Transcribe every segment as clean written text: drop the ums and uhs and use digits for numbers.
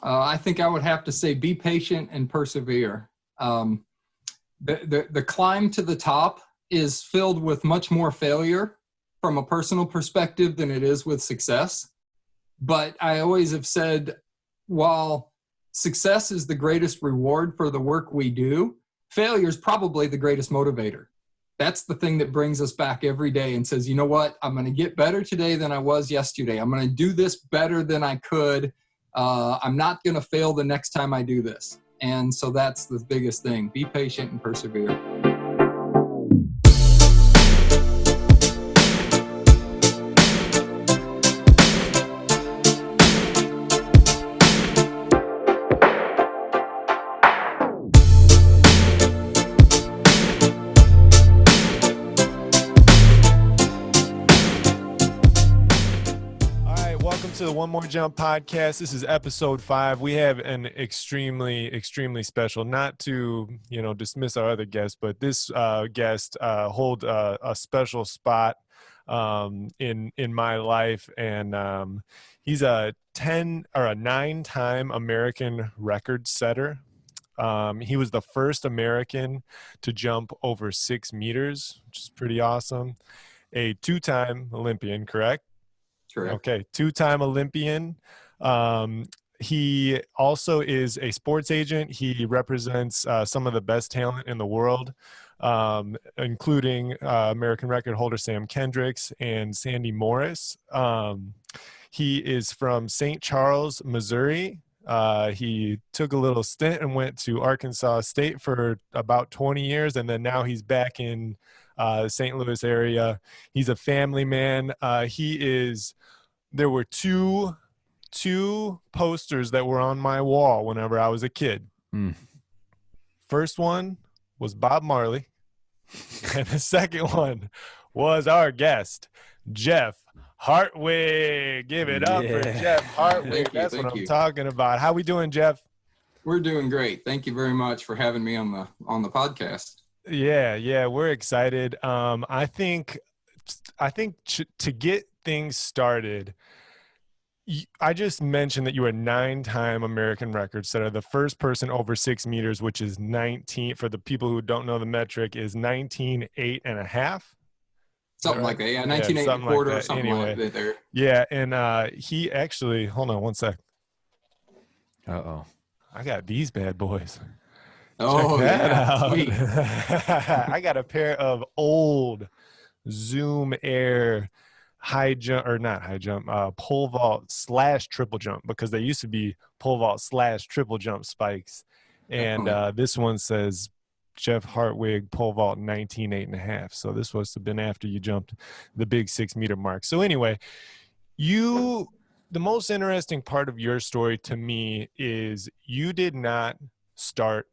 I think I would have to say be patient and persevere. The climb to the top is filled with much more failure from a personal perspective than it is with success. But I always have said, while success is the greatest reward for the work we do, failure is probably the greatest motivator. That's the thing that brings us back every day and says, you know what, I'm going to get better today than I was yesterday. I'm going to do this better than I could. I'm not going to fail the next time I do this. And so that's the biggest thing. Be patient and persevere. To the One More Jump podcast. This is episode 5. We have an extremely special, not to dismiss our other guests, but this guest hold a special spot in my life, and he's a 9-time American record setter. He was the first American to jump over 6 meters, which is pretty awesome. A 2-time Olympian, correct? Correct. Okay, 2-time Olympian. He also is a sports agent. He represents some of the best talent in the world, including American record holder Sam Kendricks and Sandy Morris. He is from St. Charles, Missouri. He took a little stint and went to Arkansas State for about 20 years, and then now he's back in St. Louis area. He's a family man. There were two posters that were on my wall whenever I was a kid. First one was Bob Marley, and the second one was our guest, Jeff Hartwig. Give it up for Jeff Hartwig. That's what I'm talking about. How we doing, Jeff? We're doing great. Thank you very much for having me on the podcast. Yeah, we're excited. I think to get things started, I just mentioned that you were a 9-time American record setter, the first person over 6 meters, which is 19. For the people who don't know the metric, is 19.8.5. Something like that. Yeah, 19.8 1/4 or something like that there. Yeah, and he actually, hold on one sec. Uh-oh. I got these bad boys. Oh, yeah. Sweet. I got a pair of old Zoom Air pole vault / triple jump, because they used to be pole vault / triple jump spikes. And this one says Jeff Hartwig pole vault 19.8.5. So this must have been after you jumped the big 6 meter mark. So anyway, the most interesting part of your story to me is you did not start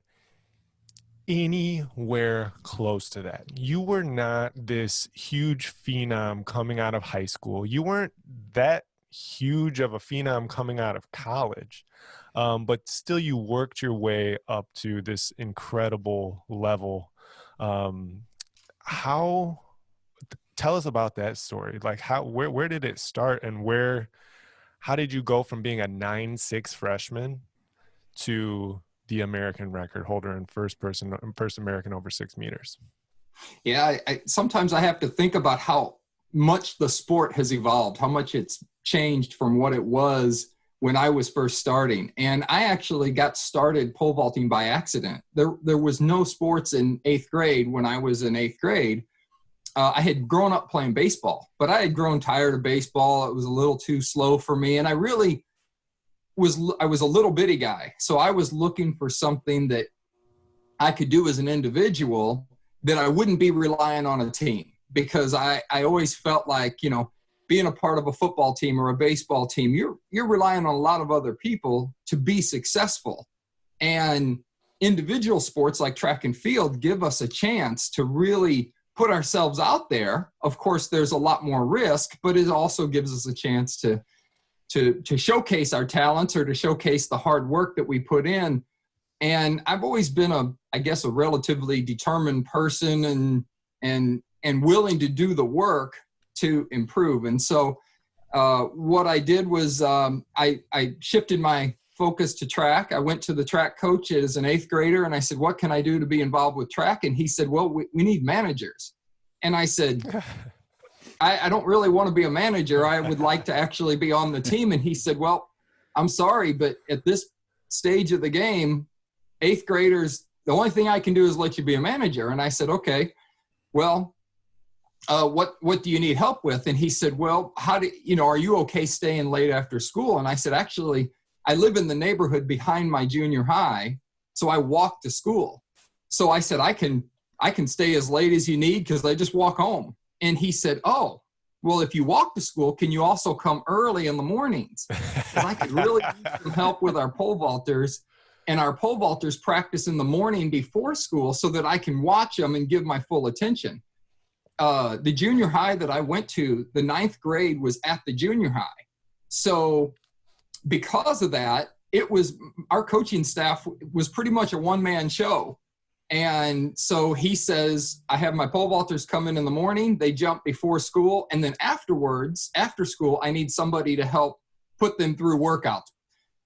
anywhere close to that. You were not this huge phenom coming out of high school. You weren't that huge of a phenom coming out of college. But still you worked your way up to this incredible level. Tell us about that story. Like where did it start, and how did you go from being a 9'6" freshman to the American record holder and first American over 6 meters? Yeah, sometimes I have to think about how much the sport has evolved, how much it's changed from what it was when I was first starting. And I actually got started pole vaulting by accident. There was no sports in 8th grade when I was in 8th grade. I had grown up playing baseball, but I had grown tired of baseball. It was a little too slow for me. And I was a little bitty guy. So I was looking for something that I could do as an individual that I wouldn't be relying on a team, because I always felt like, being a part of a football team or a baseball team, you're relying on a lot of other people to be successful. And individual sports like track and field give us a chance to really put ourselves out there. Of course, there's a lot more risk, but it also gives us a chance to showcase our talents, or to showcase the hard work that we put in. And I've always been a relatively determined person and willing to do the work to improve. And so what I did was I shifted my focused to track. I went to the track coach as an 8th grader, and I said, what can I do to be involved with track? And he said, well, we need managers. And I said, I don't really want to be a manager. I would like to actually be on the team. And he said, well, I'm sorry, but at this stage of the game, 8th graders, the only thing I can do is let you be a manager. And I said, okay, well, what do you need help with? And he said, well, are you okay staying late after school? And I said, actually, I live in the neighborhood behind my junior high, so I walk to school. So I said, I can stay as late as you need because I just walk home. And he said, oh, well, if you walk to school, can you also come early in the mornings? Because I could really use some help with our pole vaulters. And our pole vaulters practice in the morning before school so that I can watch them and give my full attention. The junior high that I went to, the 9th grade was at the junior high. So because of that, our coaching staff was pretty much a one-man show. And so he says, I have my pole vaulters come in the morning, they jump before school, and then afterwards, after school, I need somebody to help put them through workouts,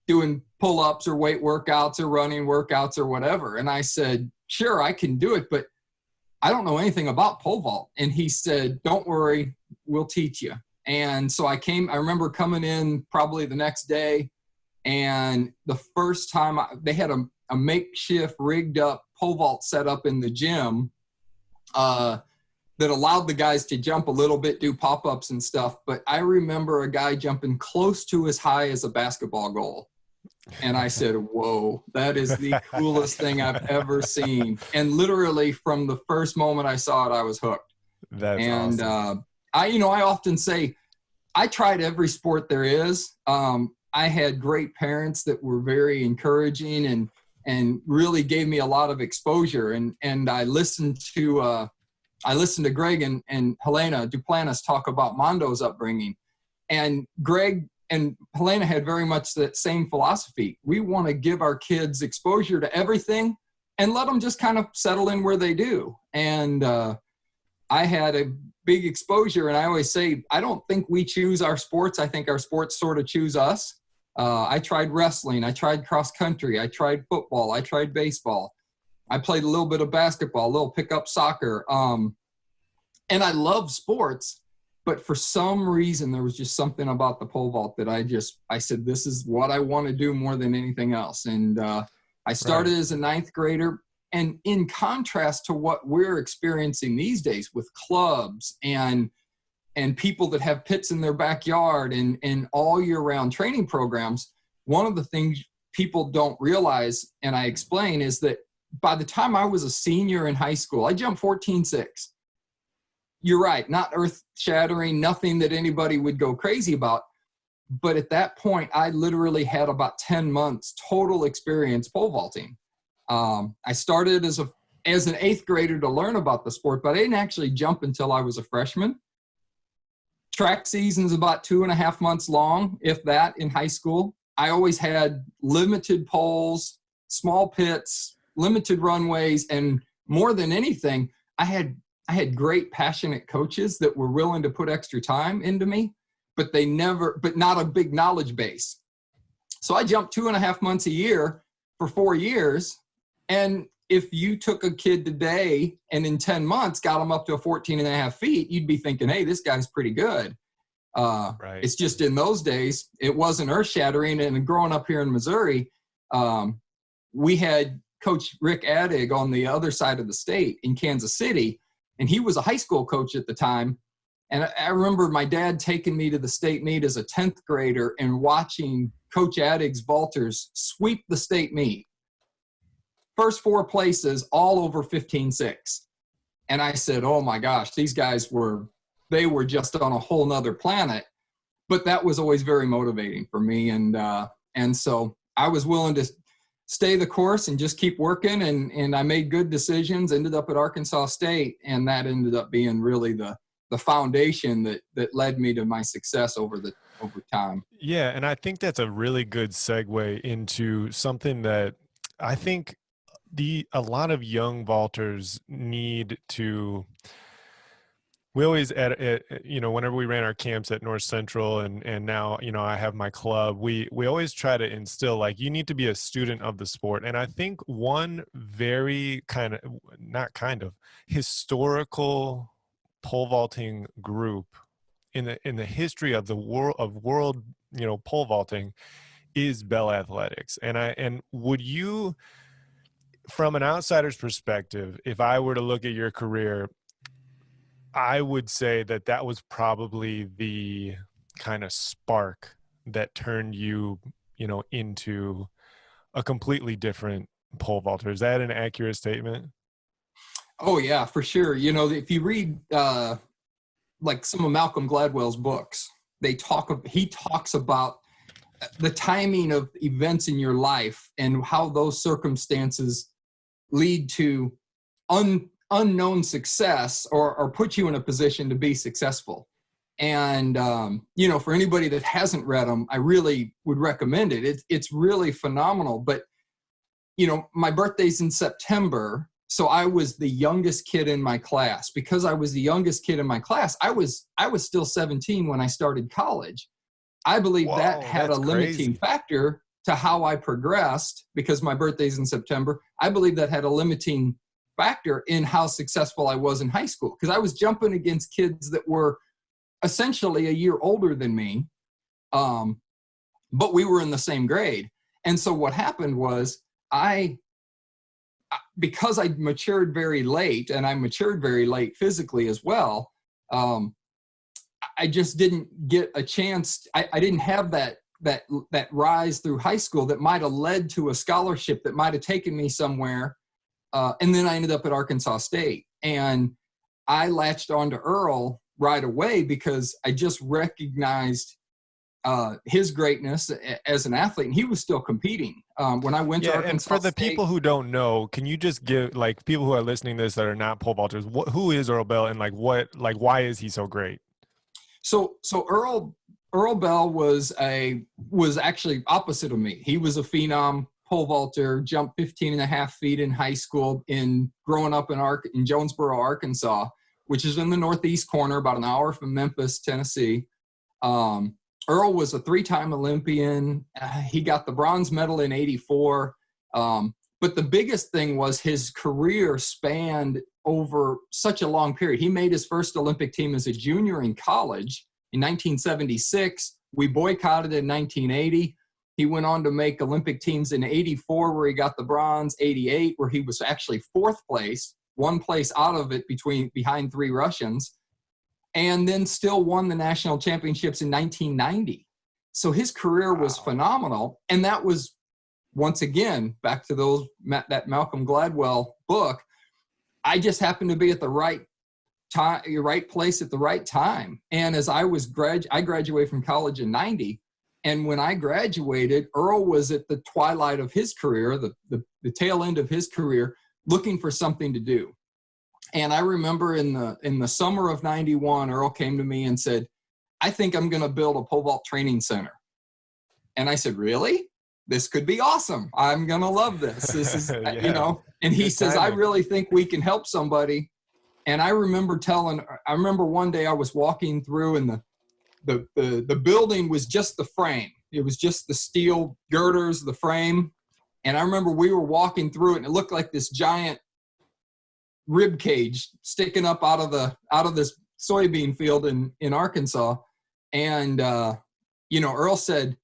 doing pull-ups or weight workouts or running workouts or whatever. And I said, sure, I can do it, but I don't know anything about pole vault. And he said, don't worry, we'll teach you. And so I remember coming in probably the next day, and the first time they had a makeshift rigged up pole vault set up in the gym that allowed the guys to jump a little bit, do pop-ups and stuff. But I remember a guy jumping close to as high as a basketball goal. And I said, whoa, that is the coolest thing I've ever seen. And literally from the first moment I saw it, I was hooked. That's awesome. I often say, I tried every sport there is. I had great parents that were very encouraging and really gave me a lot of exposure. And I listened to Greg and Helena Duplantis talk about Mondo's upbringing. And Greg and Helena had very much that same philosophy. We want to give our kids exposure to everything and let them just kind of settle in where they do. And I had a big exposure, and I always say, I don't think we choose our sports. I think our sports sort of choose us. I tried wrestling. I tried cross country. I tried football. I tried baseball. I played a little bit of basketball, a little pickup soccer. And I love sports. But for some reason, there was just something about the pole vault that I said, this is what I want to do more than anything else. And I started as a 9th grader. And in contrast to what we're experiencing these days with clubs and people that have pits in their backyard and all year round training programs, one of the things people don't realize, and I explain, is that by the time I was a senior in high school, I jumped 14.6. You're right, not earth-shattering, nothing that anybody would go crazy about. But at that point, I literally had about 10 months total experience pole vaulting. I started as an 8th grader to learn about the sport, but I didn't actually jump until I was a freshman. Track season's about 2.5 months long, if that, in high school. I always had limited poles, small pits, limited runways, and more than anything, I had great, passionate coaches that were willing to put extra time into me, but not a big knowledge base. So I jumped 2.5 months a year for 4 years. And if you took a kid today and in 10 months got them up to 14.5 feet, you'd be thinking, hey, this guy's pretty good. Right. It's just in those days, it wasn't earth shattering. And growing up here in Missouri, we had Coach Rick Addig on the other side of the state in Kansas City. And he was a high school coach at the time. And I remember my dad taking me to the state meet as a 10th grader and watching Coach Addig's vaulters sweep the state meet. First 4 places, all over 15.6. And I said, oh my gosh, these guys were just on a whole nother planet. But that was always very motivating for me. And so I was willing to stay the course and just keep working. And I made good decisions, ended up at Arkansas State. And that ended up being really the foundation that led me to my success over time. Yeah. And I think that's a really good segue into something that I think a lot of young vaulters need to We always whenever we ran our camps at North Central and now, I have my club, we always try to instill, like, you need to be a student of the sport. And I think one very historical pole vaulting group in the history of the world, pole vaulting is Bell Athletics. And would you, from an outsider's perspective, if I were to look at your career, I would say that was probably the kind of spark that turned you, into a completely different pole vaulter. Is that an accurate statement? Oh yeah, for sure. If you read like some of Malcolm Gladwell's books, he talks about the timing of events in your life and how those circumstances lead to unknown success or put you in a position to be successful. And, for anybody that hasn't read them, I really would recommend it. It's really phenomenal. But, my birthday's in September. So I was the youngest kid in my class. Because I was the youngest kid in my class, I was still 17 when I started college. I believe that had a limiting factor to how I progressed, because my birthday's in September. I believe that had a limiting factor in how successful I was in high school, because I was jumping against kids that were essentially a year older than me, but we were in the same grade. And so what happened was because I matured very late, and I matured very late physically as well, I just didn't get a chance. I didn't have that rise through high school that might have led to a scholarship that might have taken me somewhere. And then I ended up at Arkansas State, and I latched on to Earl right away because I just recognized his greatness as an athlete, and he was still competing when I went to Arkansas and for the State. People who don't know, can you just give, like, people who are listening to this that are not pole vaulters, who is Earl Bell, and why is he so great? So Earl Bell was actually opposite of me. He was a phenom pole vaulter, jumped 15 and a half feet in high school, growing up in Jonesboro, Arkansas, which is in the northeast corner, about an hour from Memphis, Tennessee. Earl was a 3-time Olympian. He got the bronze medal in '84. But the biggest thing was his career spanned over such a long period. He made his first Olympic team as a junior in college in 1976. We boycotted in 1980. He went on to make Olympic teams in '84, where he got the bronze, '88, where he was actually 4th place, 1 place out of it behind 3 Russians, and then still won the national championships in 1990. So his career was phenomenal. And that was, once again, back to that Malcolm Gladwell book, I just happened to be at the right time, right place at the right time. And as I graduated from college in '90. And when I graduated, Earl was at the twilight of his career, the tail end of his career, looking for something to do. And I remember in the summer of '91, Earl came to me and said, "I think I'm going to build a pole vault training center." And I said, "Really? This could be awesome. I'm going to love this. This is, Yeah. And he Good says, timing. "I really think we can help somebody." And I remember one day I was walking through, and the building was just the frame. It was just the steel girders, the frame. And I remember we were walking through it, and it looked like this giant rib cage sticking up out of this soybean field in Arkansas. And Earl said,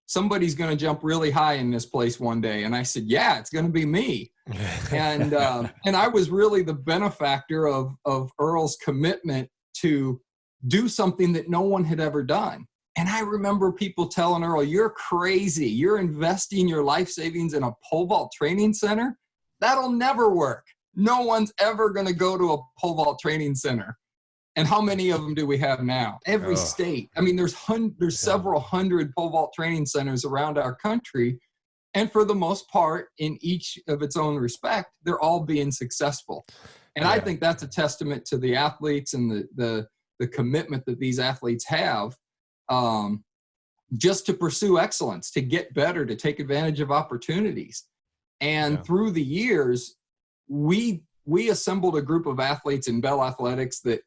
"Somebody's going to jump really high in this place one day." And I said, "Yeah, it's going to be me." And I was really the benefactor of Earl's commitment to do something that no one had ever done. And I remember people telling Earl, "You're crazy. You're investing your life savings in a pole vault training center? That'll never work. No one's ever going to go to a pole vault training center." And how many of them do we have now? Every state. I mean, there's several hundred pole vault training centers around our country. And for the most part, in each of its own respect, they're all being successful. And I think that's a testament to the athletes and the commitment that these athletes have, just to pursue excellence, to get better, to take advantage of opportunities. And through the years, we assembled a group of athletes in Bell Athletics that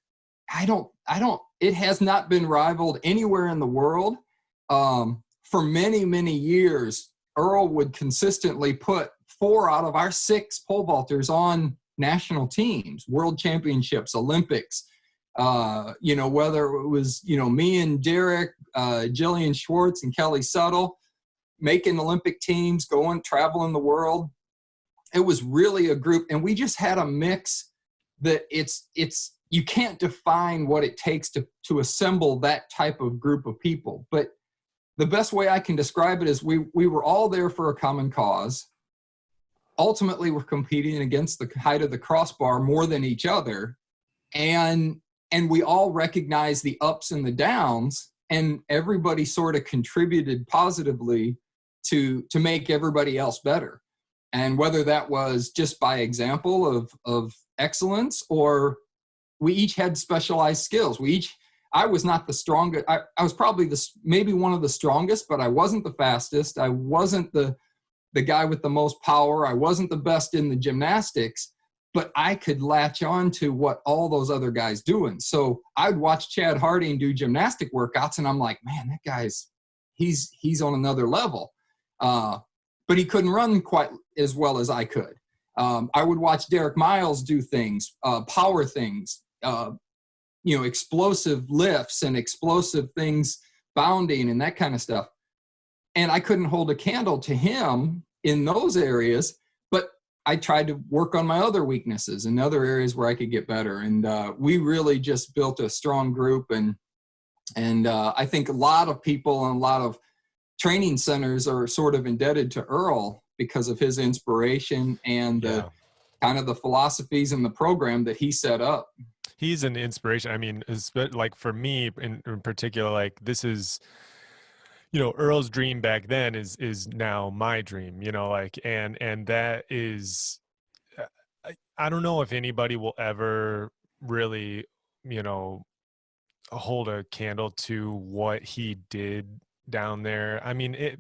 it has not been rivaled anywhere in the world. For many, many years, Earl would consistently put 4 out of our 6 pole vaulters on national teams, world championships, Olympics, whether it was, me and Derek, Jillian Schwartz and Kelly Suttle making Olympic teams, traveling the world. It was really a group, and we just had a mix that you can't define what it takes to assemble that type of group of people. But the best way I can describe it is we were all there for a common cause. Ultimately, we're competing against the height of the crossbar more than each other. And we all recognize the ups and the downs, and everybody sort of contributed positively to make everybody else better. And whether that was just by example of excellence, or we each had specialized skills. I was not the strongest. I was probably maybe one of the strongest, but I wasn't the fastest. I wasn't the guy with the most power. I wasn't the best in the gymnastics, but I could latch on to what all those other guys doing. So I'd watch Chad Harding do gymnastic workouts, and I'm like, man, that guy's, he's on another level. But he couldn't run quite as well as I could. I would watch Derek Miles do things, power things, explosive lifts and explosive things, bounding and that kind of stuff. And I couldn't hold a candle to him in those areas, but I tried to work on my other weaknesses and other areas where I could get better. And we really just built a strong group. And I think a lot of people and a lot of training centers are sort of indebted to Earl because of his inspiration and kind of the philosophies and the program that he set up. He's an inspiration. I mean, like for me in particular, like this is, Earl's dream back then is now my dream, and that is, I don't know if anybody will ever really, hold a candle to what he did down there. I mean,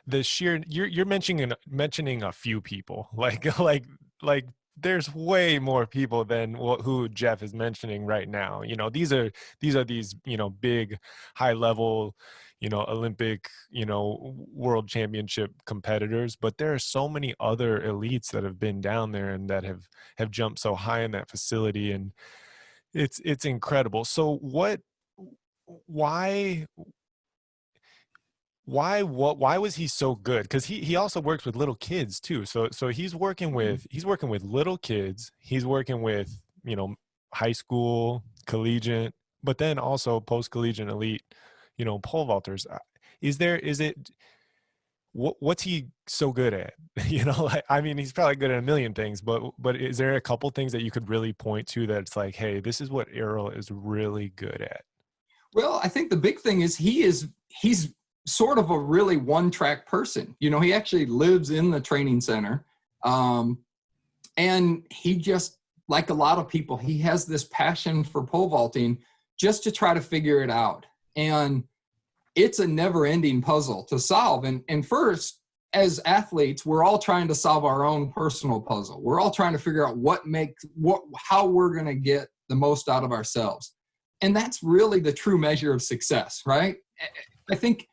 you're mentioning a few people, like there's way more people than who Jeff is mentioning right now. These are these, big high level, Olympic, world championship competitors, but there are so many other elites that have been down there and that have jumped so high in that facility. And it's incredible. So why was he so good? Because he also works with little kids too. So he's working with little kids. He's working with high school, collegiate, but then also post collegiate elite, pole vaulters. What's he so good at? I mean, he's probably good at a million things, but is there a couple things that you could really point to that it's like, hey, this is what Earl is really good at? Well, I think the big thing is he's sort of a really one-track person. He actually lives in the training center. And he just, like a lot of people, he has this passion for pole vaulting just to try to figure it out. And it's a never-ending puzzle to solve. And first, as athletes, we're all trying to solve our own personal puzzle. We're all trying to figure out how we're going to get the most out of ourselves. And that's really the true measure of success, right? I think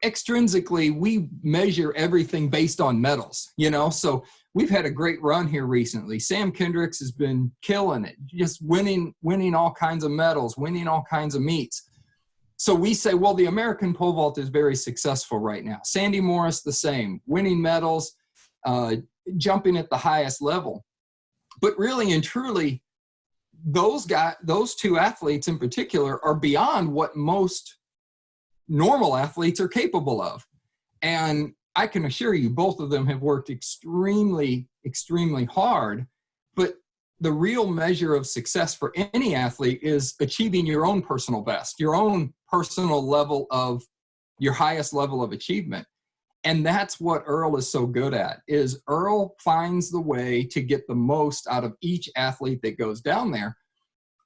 extrinsically, we measure everything based on medals, so we've had a great run here recently. Sam Kendricks has been killing it, just winning all kinds of medals, winning all kinds of meets. So we say, well, the American pole vault is very successful right now. Sandy Morris, the same, winning medals, jumping at the highest level. But really and truly, those 2 athletes in particular are beyond what most normal athletes are capable of. And I can assure you, both of them have worked extremely, extremely hard. But the real measure of success for any athlete is achieving your own personal best, your own personal level of your highest level of achievement. And that's what Earl is so good at, is Earl finds the way to get the most out of each athlete that goes down there.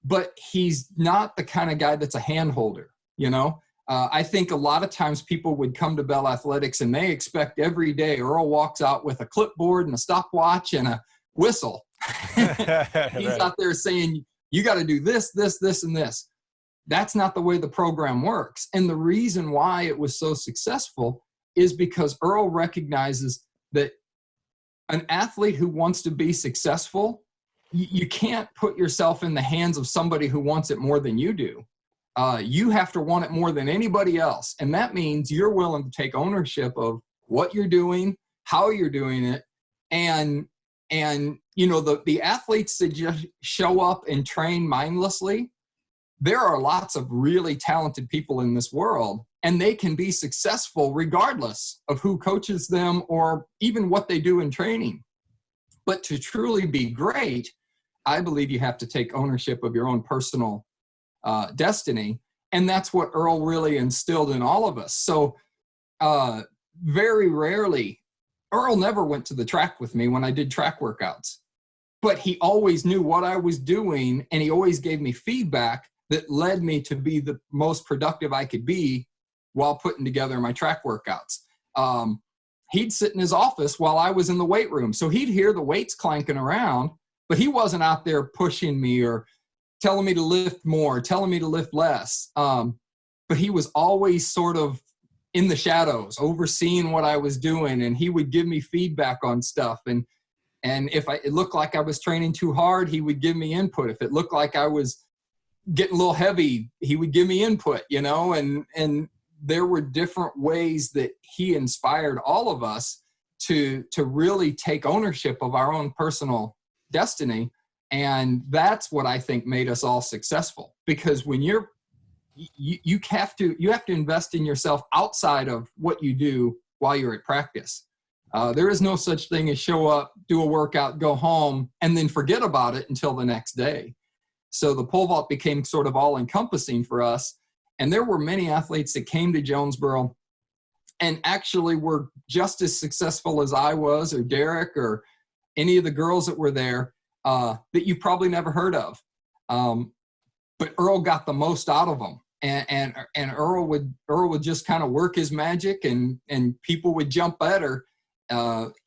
But he's not the kind of guy that's a hand holder, I think a lot of times people would come to Bell Athletics and they expect every day Earl walks out with a clipboard and a stopwatch and a whistle. He's out there saying, you got to do this, this, this, and this. That's not the way the program works. And the reason why it was so successful is because Earl recognizes that an athlete who wants to be successful, you can't put yourself in the hands of somebody who wants it more than you do. You have to want it more than anybody else. And that means you're willing to take ownership of what you're doing, how you're doing it. And you know, the athletes that just show up and train mindlessly, there are lots of really talented people in this world, and they can be successful regardless of who coaches them or even what they do in training. But to truly be great, I believe you have to take ownership of your own personal destiny. And that's what Earl really instilled in all of us. So very rarely, Earl never went to the track with me when I did track workouts, but he always knew what I was doing, and he always gave me feedback that led me to be the most productive I could be while putting together my track workouts. He'd sit in his office while I was in the weight room. So he'd hear the weights clanking around, but he wasn't out there pushing me or telling me to lift more, telling me to lift less. But he was always sort of in the shadows, overseeing what I was doing, and he would give me feedback on stuff. And if it looked like I was training too hard, he would give me input. If it looked like I was getting a little heavy, he would give me input, you know, and there were different ways that he inspired all of us to really take ownership of our own personal destiny. And that's what I think made us all successful, because when you have to invest in yourself outside of what you do while you're at practice. There is no such thing as show up, do a workout, go home, and then forget about it until the next day. So the pole vault became sort of all encompassing for us. And there were many athletes that came to Jonesboro and actually were just as successful as I was, or Derek, or any of the girls that were there, that you probably never heard of. But Earl got the most out of them. And Earl would just kind of work his magic, and people would jump better,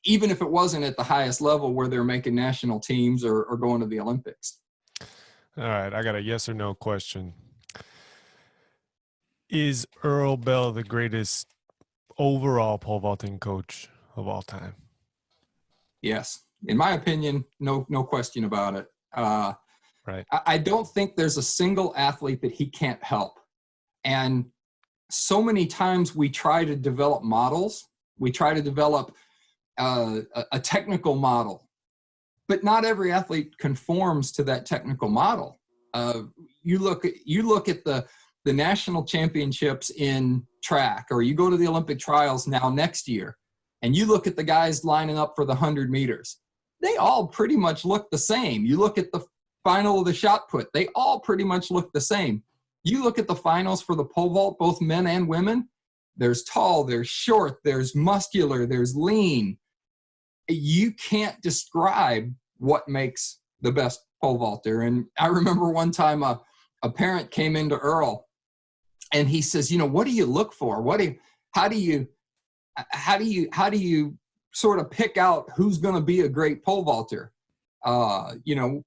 even if it wasn't at the highest level where they're making national teams or going to the Olympics. All right, I got a yes or no question. Is Earl Bell the greatest overall pole vaulting coach of all time? Yes. In my opinion, no question about it. Right. I don't think there's a single athlete that he can't help. And so many times we try to develop models. We try to develop a technical model, but not every athlete conforms to that technical model. You look at the national championships in track, or you go to the Olympic trials now next year, and you look at the guys lining up for the 100 meters. They all pretty much look the same. You look at the final of the shot put, they all pretty much look the same. You look at the finals for the pole vault, both men and women, there's tall, there's short, there's muscular, there's lean. You can't describe what makes the best pole vaulter. And I remember one time a parent came into Earl and he says, you know, what do you look for? How do you sort of pick out who's going to be a great pole vaulter? You know,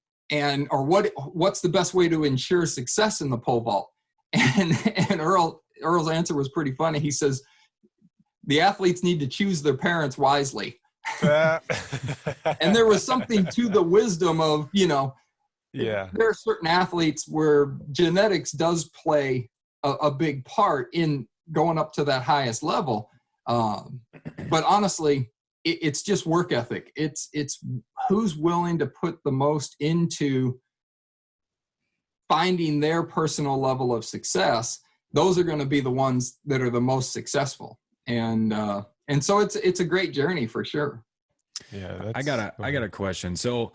or what's the best way to ensure success in the pole vault? And Earl's answer was pretty funny. He says, the athletes need to choose their parents wisely. And there was something to the wisdom of, you know, yeah, there are certain athletes where genetics does play a big part in going up to that highest level. But honestly, it's just work ethic. It's who's willing to put the most into finding their personal level of success. Those are going to be the ones that are the most successful. And so it's a great journey for sure. Yeah. I got a question. So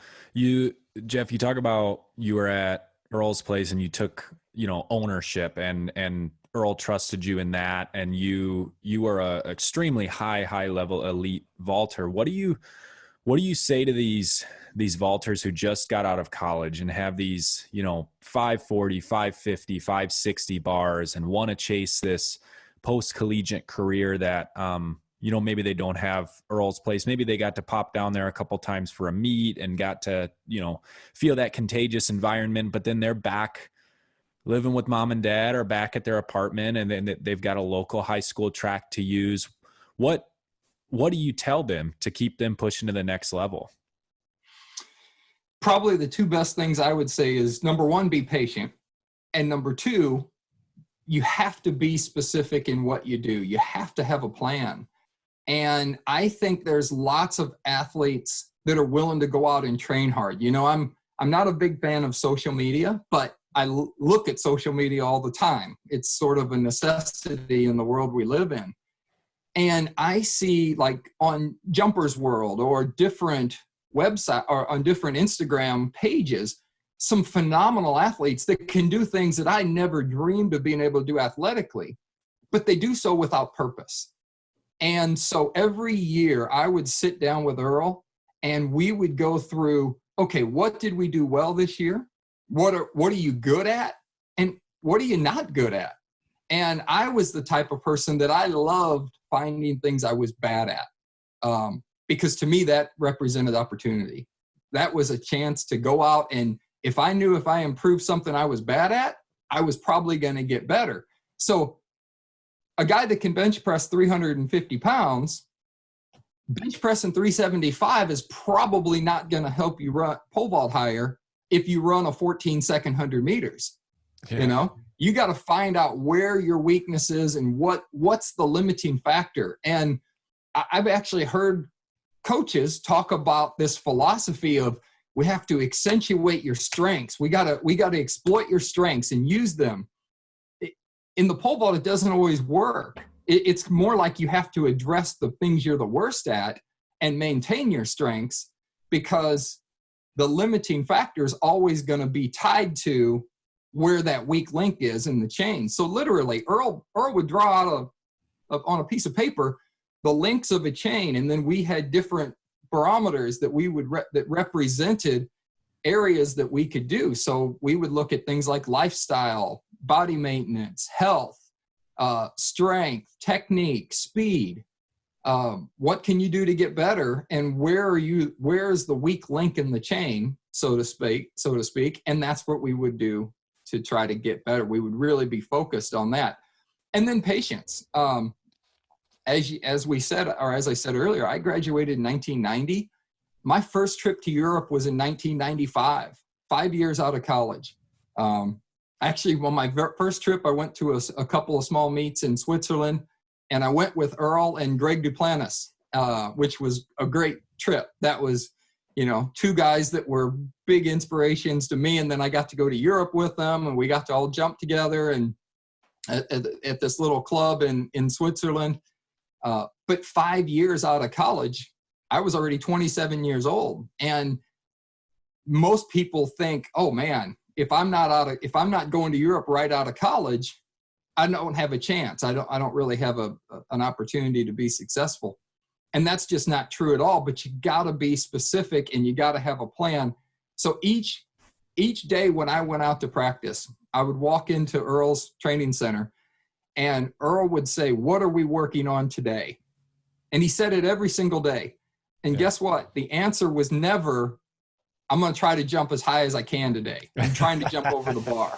Jeff, you talk about you were at Earl's place and you took, you know, ownership and Earl trusted you in that. And you are a extremely high level elite vaulter. What do you say to these vaulters who just got out of college and have these, you know, 540, 550, 560 bars and want to chase this post-collegiate career that, maybe they don't have Earl's Place. Maybe they got to pop down there a couple times for a meet and got to, feel that contagious environment, but then they're back living with mom and dad or back at their apartment, and then they've got a local high school track to use. What do you tell them to keep them pushing to the next level? Probably the two best things I would say is, number one, be patient. And number two, you have to be specific in what you do. You have to have a plan. And I think there's lots of athletes that are willing to go out and train hard. I'm not a big fan of social media, but I look at social media all the time. It's sort of a necessity in the world we live in. And I see, like, on Jumper's World or different website or on different Instagram pages, some phenomenal athletes that can do things that I never dreamed of being able to do athletically, but they do so without purpose. And so every year I would sit down with Earl and we would go through, okay, what did we do well this year? What are you good at? And what are you not good at? And I was the type of person that I loved finding things I was bad at, because to me that represented opportunity. That was a chance to go out, and if I knew if I improved something I was bad at, I was probably going to get better. So a guy that can bench press 350 pounds, bench pressing 375 is probably not going to help you run pole vault higher if you run a 14-second 100 meters. Yeah. You got to find out where your weakness is and what's the limiting factor. And I've actually heard coaches talk about this philosophy of, we have to accentuate your strengths. We got to exploit your strengths and use them. In the pole vault, it doesn't always work. It's more like you have to address the things you're the worst at and maintain your strengths, because the limiting factor is always going to be tied to where that weak link is in the chain. So literally, Earl would draw out on a piece of paper the links of a chain, and then we had different barometers that we would that represented areas that we could do. So we would look at things like lifestyle, body maintenance, health, strength, technique, speed. What can you do to get better, and where's the weak link in the chain, so to speak, and that's what we would do to try to get better. We would really be focused on that. And then patience. As we said, or as I said earlier, I graduated in 1990. My first trip to Europe was in 1995, 5 years out of college. Actually, on my first trip, I went to a couple of small meets in Switzerland, and I went with Earl and Greg Duplantis, which was a great trip. That was, two guys that were big inspirations to me. And then I got to go to Europe with them, and we got to all jump together and at this little club in Switzerland. But 5 years out of college, I was already 27 years old. And most people think, oh man, if I'm not going to Europe right out of college, I don't have a chance. I don't really have an opportunity to be successful. And that's just not true at all. But you got to be specific, and you got to have a plan. So each day when I went out to practice, I would walk into Earl's training center, and Earl would say, "What are we working on today?" And he said it every single day. And guess what? The answer was never, "I'm going to try to jump as high as I can today. I'm trying to jump over the bar."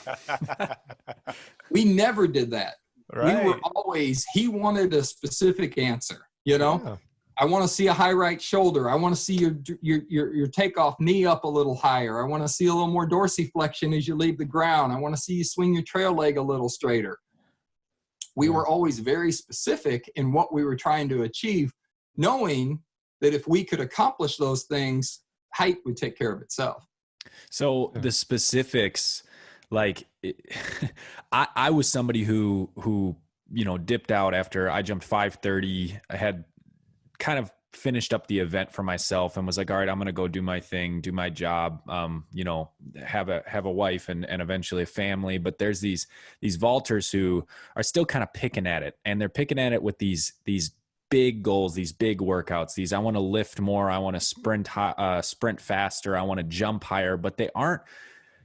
We never did that. Right. We were always, he wanted a specific answer, Yeah. I want to see a high right shoulder. I want to see your takeoff knee up a little higher. I want to see a little more dorsiflexion as you leave the ground. I want to see you swing your trail leg a little straighter. We were always very specific in what we were trying to achieve, knowing that if we could accomplish those things, height would take care of itself. So the specifics, like I was somebody who dipped out after I jumped 530. I had kind of finished up the event for myself and was like, all right, I'm going to go do my thing, do my job, have a wife and eventually a family. But there's these vaulters who are still kind of picking at it, and they're picking at it with these big goals, these big workouts, I want to lift more, I want to sprint faster, I want to jump higher, but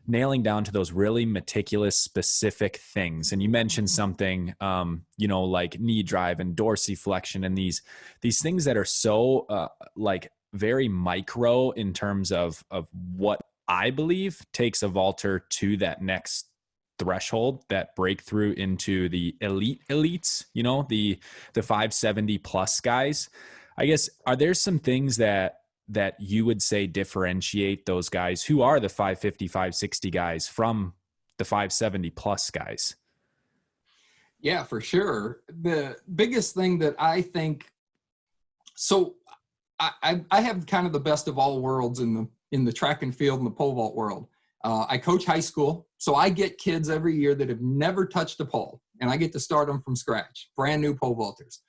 nailing down to those really meticulous, specific things. And you mentioned something, like knee drive and dorsiflexion and these things that are so like very micro in terms of what I believe takes a vaulter to that next threshold, that breakthrough into the elites, the 570 plus guys. I guess, are there some things that you would say differentiate those guys who are the 550, 560 guys from the 570 plus guys? Yeah, for sure. The biggest thing that I think, so I have kind of the best of all worlds in the track and field and the pole vault world. I coach high school, so I get kids every year that have never touched a pole, and I get to start them from scratch, brand new pole vaulters.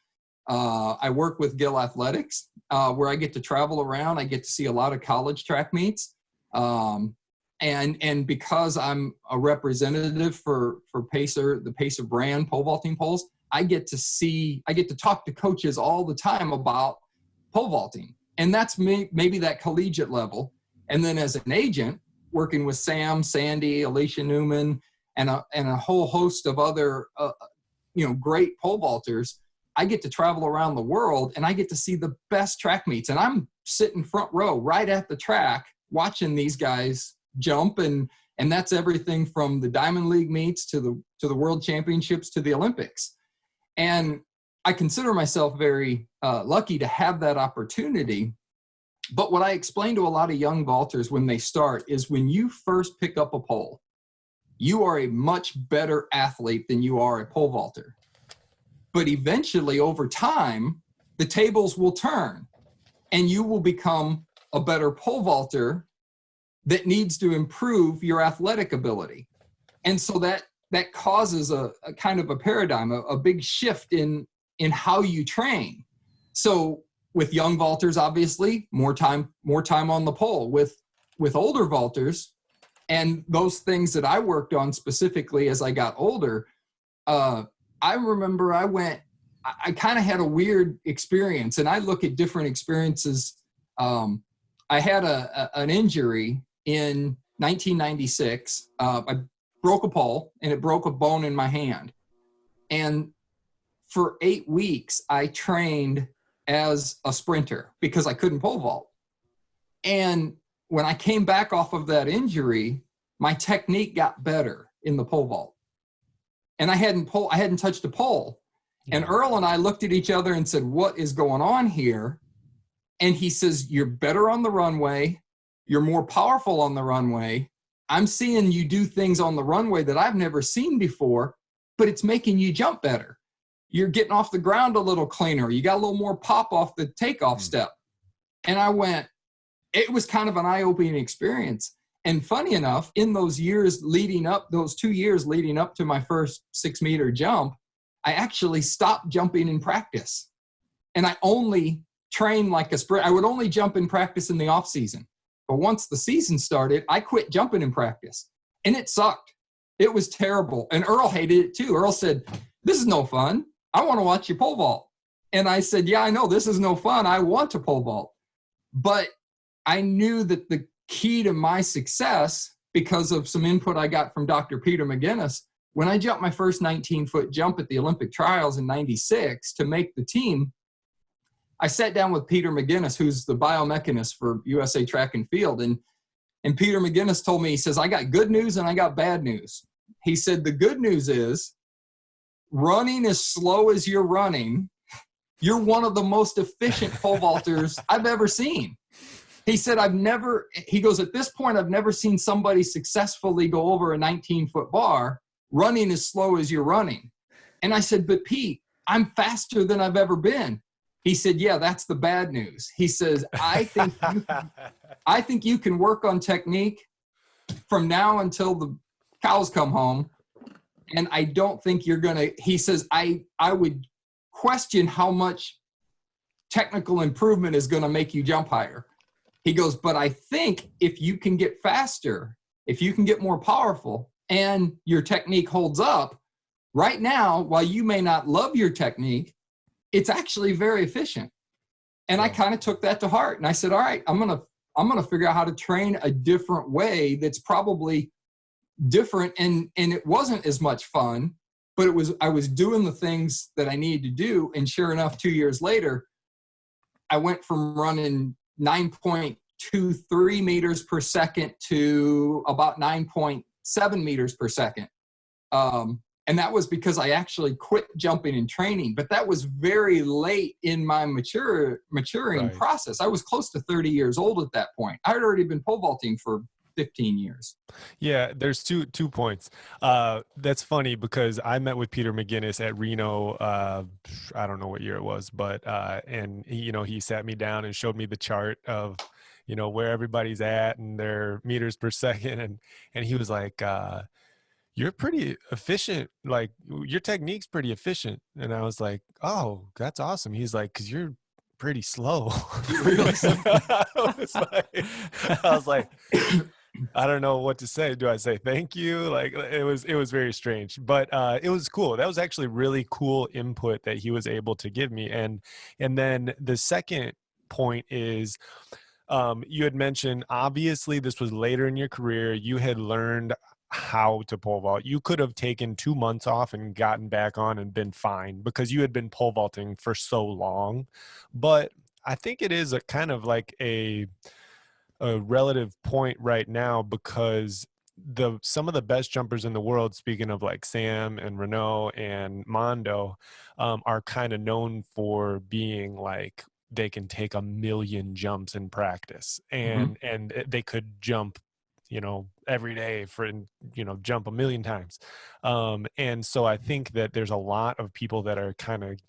I work with Gill Athletics, where I get to travel around. I get to see a lot of college track meets. And because I'm a representative for Pacer, the Pacer brand pole vaulting poles, I get to talk to coaches all the time about pole vaulting. And that's maybe that collegiate level. And then as an agent, working with Sam, Sandy, Alicia Newman, and a whole host of other, great pole vaulters, I get to travel around the world and I get to see the best track meets. And I'm sitting front row right at the track watching these guys jump. And that's everything from the Diamond League meets to the World Championships to the Olympics. And I consider myself very lucky to have that opportunity. But what I explain to a lot of young vaulters when they start is, when you first pick up a pole, you are a much better athlete than you are a pole vaulter. But eventually, over time, the tables will turn and you will become a better pole vaulter that needs to improve your athletic ability. And so that causes a kind of a paradigm, a big shift in how you train. So with young vaulters, obviously, more time on the pole. With older vaulters, and those things that I worked on specifically as I got older, I remember I kind of had a weird experience, and I look at different experiences. I had an injury in 1996. I broke a pole, and it broke a bone in my hand. And for 8 weeks, I trained as a sprinter because I couldn't pole vault. And when I came back off of that injury, my technique got better in the pole vault. And I hadn't touched a pole. And Earl and I looked at each other and said, "What is going on here?" And he says, "You're better on the runway. You're more powerful on the runway. I'm seeing you do things on the runway that I've never seen before, but it's making you jump better. You're getting off the ground a little cleaner. You got a little more pop off the takeoff step." And I went, it was kind of an eye-opening experience. And funny enough, in those 2 years leading up to my first 6-meter jump, I actually stopped jumping in practice. And I only trained like a sprint. I would only jump in practice in the off season. But once the season started, I quit jumping in practice. And it sucked. It was terrible. And Earl hated it too. Earl said, "This is no fun. I want to watch you pole vault." And I said, "Yeah, I know this is no fun. I want to pole vault." But I knew that the key to my success, because of some input I got from Dr. Peter McGinnis, when I jumped my first 19-foot jump at the Olympic trials in 96 to make the team, I sat down with Peter McGinnis, who's the biomechanist for USA Track and Field. And Peter McGinnis told me, he says, "I got good news and I got bad news." He said, "The good news is, running as slow as you're running, you're one of the most efficient pole vaulters I've ever seen." He said, he goes, "At this point, I've never seen somebody successfully go over a 19-foot bar running as slow as you're running." And I said, "But Pete, I'm faster than I've ever been." He said, "Yeah, that's the bad news." He says, I think you can work on technique from now until the cows come home. And I don't think you're going to," he says, I would question how much technical improvement is going to make you jump higher. He goes, "But I think if you can get faster, if you can get more powerful, and your technique holds up, right now, while you may not love your technique, it's actually very efficient." And I kind of took that to heart. And I said, "All right, I'm going to figure out how to train a different way that's probably different, and it wasn't as much fun, but I was doing the things that I needed to do. And sure enough, 2 years later, I went from running 9.23 meters per second to about 9.7 meters per second. And that was because I actually quit jumping in training, but that was very late in my maturing process. I was close to 30 years old at that point. I had already been pole vaulting for 15 years. Yeah, there's two points. That's funny because I met with Peter McGinnis at Reno. I don't know what year it was, but and he sat me down and showed me the chart of where everybody's at and their meters per second, and he was like, you're pretty efficient. Like, your technique's pretty efficient. And I was like, oh, that's awesome. He's like, because you're pretty slow. Really? I was like, I don't know what to say. Do I say thank you? Like, it was very strange, but it was cool. That was actually really cool input that he was able to give me. And then the second point is, you had mentioned, obviously this was later in your career. You had learned how to pole vault. You could have taken 2 months off and gotten back on and been fine because you had been pole vaulting for so long. But I think it is a kind of like a relative point right now, because some of the best jumpers in the world, speaking of like Sam and Renaud and Mondo, are kind of known for being like, they can take 1 million jumps in practice, and they could jump every day jump 1 million times. And so I think that there's a lot of people that are kind of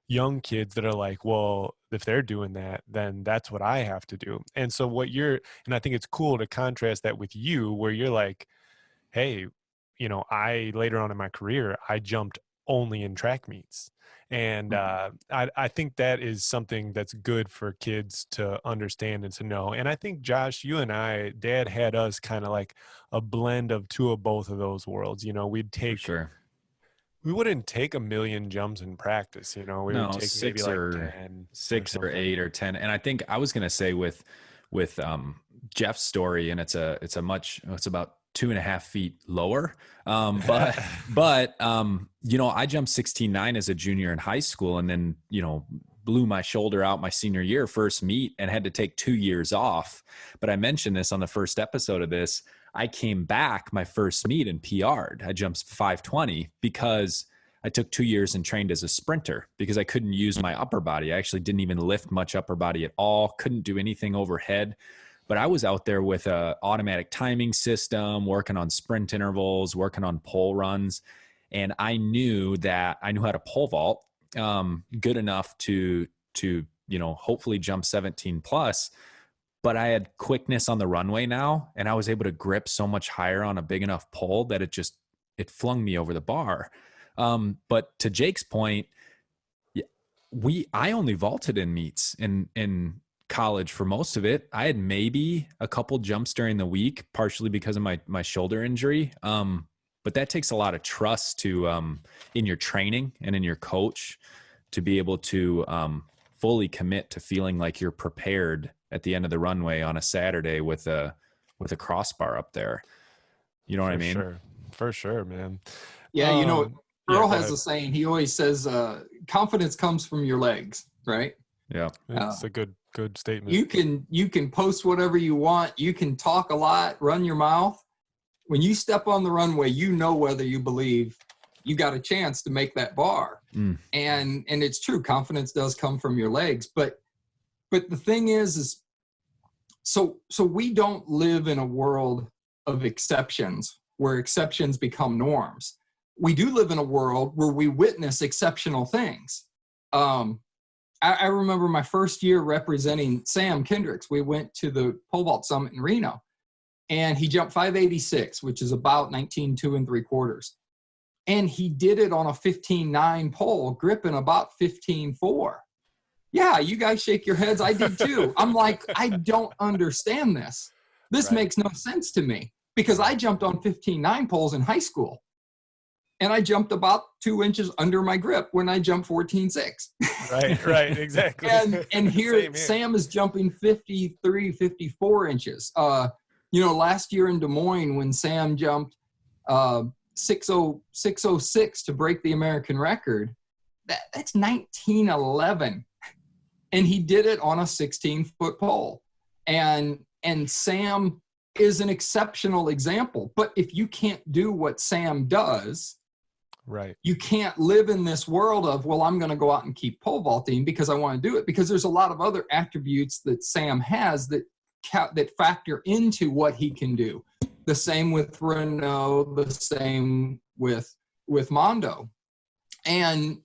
young kids that are like, well, if they're doing that, then that's what I have to do. And so and I think it's cool to contrast that with you, where you're like, hey, I later on in my career, I jumped only in track meets. And I think that is something that's good for kids to understand and to know. And I think, Josh, you and Dad had us kind of like a blend of two of both of those worlds. We'd take, we wouldn't take 1 million jumps in practice. We would take maybe like 10, 6 or 8 or 10. And I think I was going to say with Jeff's story, and it's about 2.5 feet lower. But I jumped 16.9 as a junior in high school, and then, blew my shoulder out my senior year, first meet, and had to take 2 years off. But I mentioned this on the first episode of this. I came back my first meet and PR'd. I jumped 520 because I took 2 years and trained as a sprinter because I couldn't use my upper body. I actually didn't even lift much upper body at all. Couldn't do anything overhead. But I was out there with a automatic timing system, working on sprint intervals, working on pole runs. And I knew how to pole vault good enough to hopefully jump 17 plus. But I had quickness on the runway now, and I was able to grip so much higher on a big enough pole that it flung me over the bar. But to Jake's point, I only vaulted in meets in college for most of it. I had maybe a couple jumps during the week, partially because of my shoulder injury. But that takes a lot of trust to in your training and in your coach to be able to fully commit to feeling like you're prepared at the end of the runway on a Saturday with a crossbar up there. You know what I mean? For sure, man. Yeah. Earl has a saying. He always says, confidence comes from your legs, right? Yeah. It's a good statement. You can post whatever you want. You can talk a lot, run your mouth. When you step on the runway, whether you believe you got a chance to make that bar. And it's true. Confidence does come from your legs. But the thing is so we don't live in a world of exceptions where exceptions become norms. We do live in a world where we witness exceptional things. I remember my first year representing Sam Kendricks. We went to the pole vault summit in Reno, and he jumped 586, which is about 19 2 3/4. And he did it on a 15.9 pole, gripping about 15.4. Yeah, you guys shake your heads. I did too. I'm like, I don't understand this. This makes no sense to me, because I jumped on 15.9 poles in high school. And I jumped about 2 inches under my grip when I jumped 14.6. Right, exactly. and here Sam is jumping 53, 54 inches. last year in Des Moines when Sam jumped 606 to break the American record, that's 1911. And he did it on a 16-foot pole. And Sam is an exceptional example. But if you can't do what Sam does, right, you can't live in this world of, well, I'm going to go out and keep pole vaulting because I want to do it. Because there's a lot of other attributes that Sam has that factor into what he can do. The same with Renault, the same with Mondo. And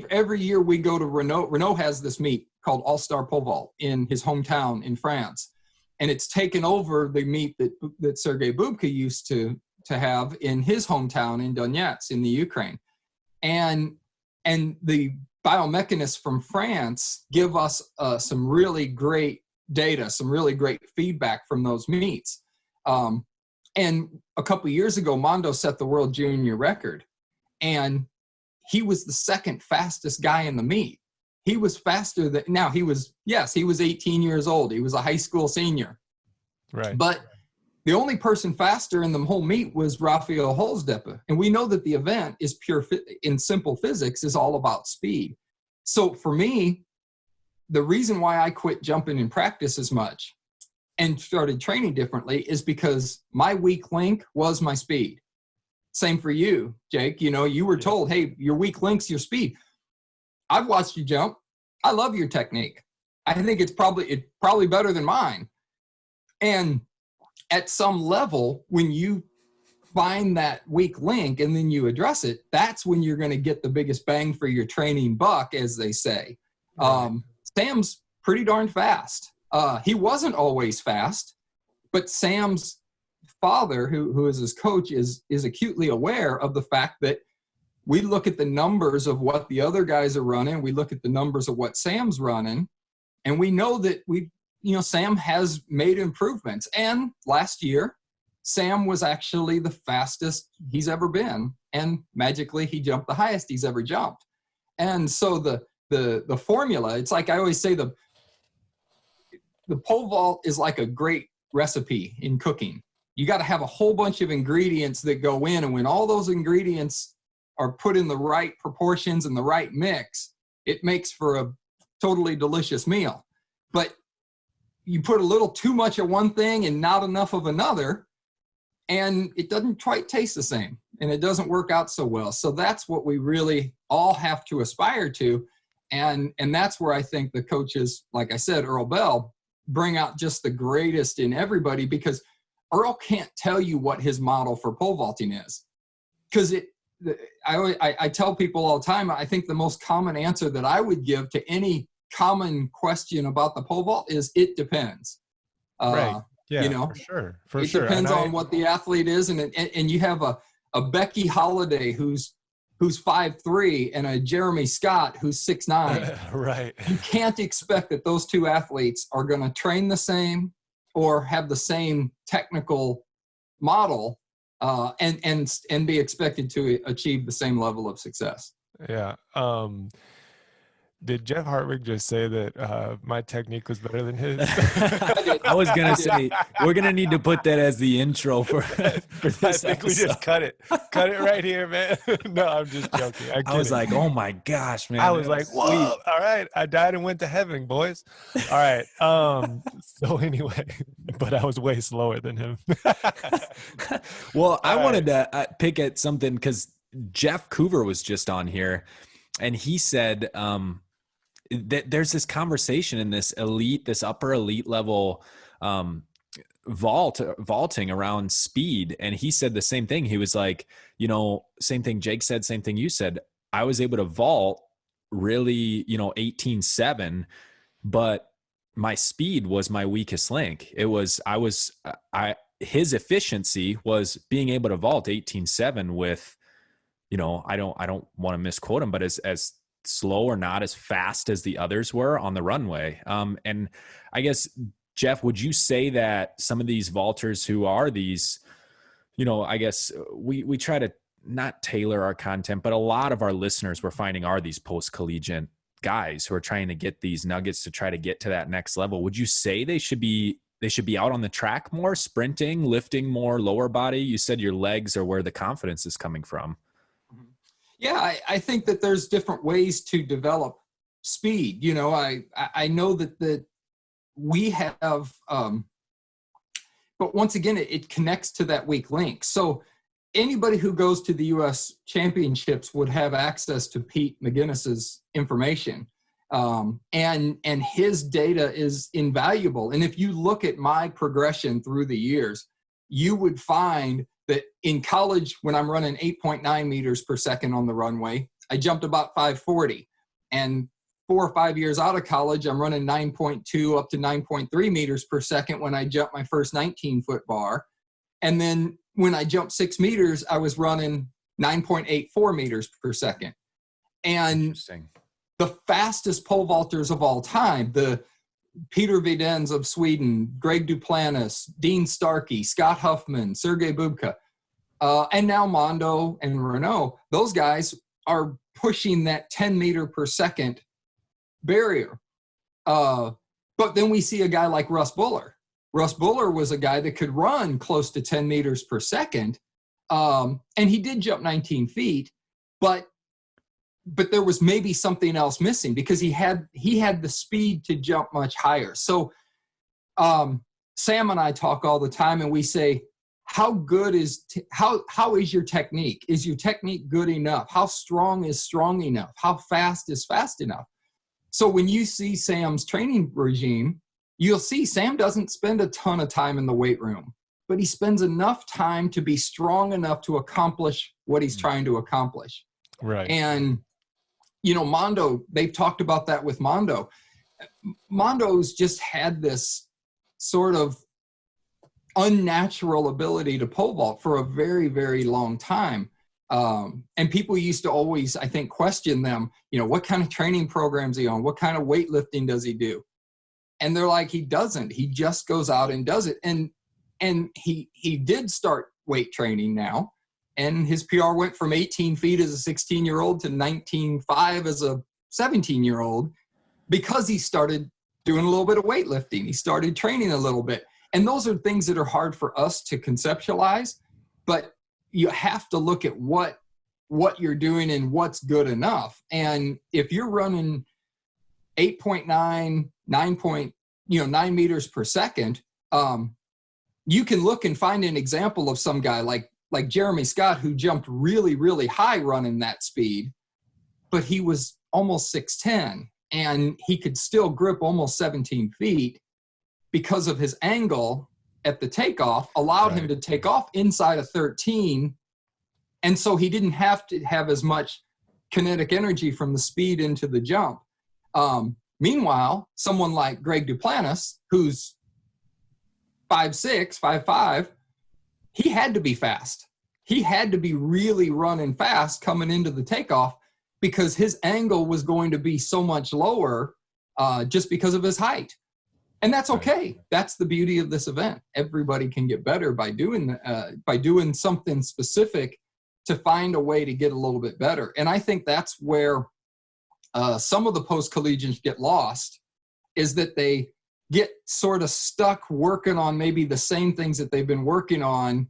every year we go to Renault has this meet called All-Star Pole Vault in his hometown in France. And it's taken over the meet that Sergei Bubka used to have in his hometown in Donetsk in the Ukraine. And the biomechanists from France give us some really great data, some really great feedback from those meets. And a couple of years ago, Mondo set the world junior record. And he was the second fastest guy in the meet. He was faster than, now he was 18 years old. He was a high school senior. Right. But the only person faster in the whole meet was Rafael Holzdeppe. And we know that the event is in simple physics is all about speed. So for me, the reason why I quit jumping in practice as much and started training differently is because my weak link was my speed. Same for you, Jake. You were told, hey, your weak link's your speed. I've watched you jump. I love your technique. I think it's probably better than mine. And at some level, when you find that weak link and then you address it, that's when you're going to get the biggest bang for your training buck, as they say. Right. Sam's pretty darn fast. He wasn't always fast, but Sam's father, who is his coach, is acutely aware of the fact that we look at the numbers of what the other guys are running. We look at the numbers of what Sam's running, and we know that Sam has made improvements. And last year, Sam was actually the fastest he's ever been, and magically he jumped the highest he's ever jumped. And so the formula, it's like I always say, the pole vault is like a great recipe in cooking. You got to have a whole bunch of ingredients that go in, and when all those ingredients are put in the right proportions and the right mix, it makes for a totally delicious meal. But you put a little too much of one thing and not enough of another, and it doesn't quite taste the same, and it doesn't work out so well. So that's what we really all have to aspire to. And that's where I think the coaches, like I said, Earl Bell, bring out just the greatest in everybody, because Earl can't tell you what his model for pole vaulting is. Because I tell people all the time, I think the most common answer that I would give to any common question about the pole vault is it depends. Right. Yeah, for sure. It depends on what the athlete is. And you have a Becky Holiday who's 5'3" and a Jeremy Scott who's 6'9". Right. You can't expect that those two athletes are going to train the same or have the same technical model and be expected to achieve the same level of success. Yeah. Did Jeff Hartwig just say that my technique was better than his? I was going to say, we're going to need to put that as the intro for this I think episode. we just cut it. Cut it right here, man. No, I'm just joking. I was like, oh my gosh, man. I was like, whoa, all right. I died and went to heaven, boys. All right. So anyway, but I was way slower than him. Well, I wanted to pick at something because Jeff Coover was just on here, and he said that there's this conversation in this upper elite level vaulting around speed. And he said the same thing. He was like, same thing Jake said, same thing you said. I was able to vault really, 18.7, but my speed was my weakest link. His efficiency was being able to vault 18.7 with, I don't want to misquote him, but as slow or not as fast as the others were on the runway. And I guess, Jeff, would you say that some of these vaulters who are these, I guess we try to not tailor our content, but a lot of our listeners we're finding are these post-collegiate guys who are trying to get these nuggets to try to get to that next level. Would you say they should be they should be out on the track more, sprinting, lifting more, lower body? You said your legs are where the confidence is coming from. Yeah, I think that there's different ways to develop speed. You know, I know that we have, but once again, it connects to that weak link. So anybody who goes to the U.S. championships would have access to Pete McGinnis's information. And his data is invaluable. And if you look at my progression through the years, you would find that in college, when I'm running 8.9 meters per second on the runway, I jumped about 540. And 4 or 5 years out of college, I'm running 9.2 up to 9.3 meters per second when I jumped my first 19-foot bar. And then when I jumped 6 meters, I was running 9.84 meters per second. And the fastest pole vaulters of all time, the Peter Videns of Sweden, Greg Duplantis, Dean Starkey, Scott Huffman, Sergey Bubka, and now Mondo and Renault, those guys are pushing that 10 meter per second barrier. But then we see a guy like Russ Buller. Russ Buller was a guy that could run close to 10 meters per second. And he did jump 19 feet, but there was maybe something else missing because he had the speed to jump much higher. So Sam and I talk all the time, and we say, how good is how is your technique? Is your technique good enough? How strong is strong enough? How fast is fast enough? So when you see Sam's training regime, you'll see Sam doesn't spend a ton of time in the weight room, but he spends enough time to be strong enough to accomplish what he's trying to accomplish. Right. And you know, Mondo, they've talked about that with Mondo. Mondo's just had this sort of unnatural ability to pole vault for a very, very long time. And people used to always, I think, question them, you know, what kind of training programs is he on? What kind of weightlifting does he do? And they're like, he doesn't. He just goes out and does it. And he did start weight training now. And his PR went from 18 feet as a 16-year-old to 19.5 as a 17-year-old because he started doing a little bit of weightlifting. He started training a little bit. And those are things that are hard for us to conceptualize, but you have to look at what you're doing and what's good enough. And if you're running 8.9, 9 meters per second, you can look and find an example of some guy like Jeremy Scott, who jumped really, really high running that speed, but he was almost 6'10", and he could still grip almost 17 feet because of his angle at the takeoff allowed him to take off inside of 13. And so he didn't have to have as much kinetic energy from the speed into the jump. Meanwhile, someone like Greg Duplantis, who's 5'6", 5'5", he had to be fast. He had to be really running fast coming into the takeoff because his angle was going to be so much lower just because of his height. And that's okay. That's the beauty of this event. Everybody can get better by doing something specific to find a way to get a little bit better. And I think that's where some of the post-collegians get lost, is that they get sort of stuck working on maybe the same things that they've been working on,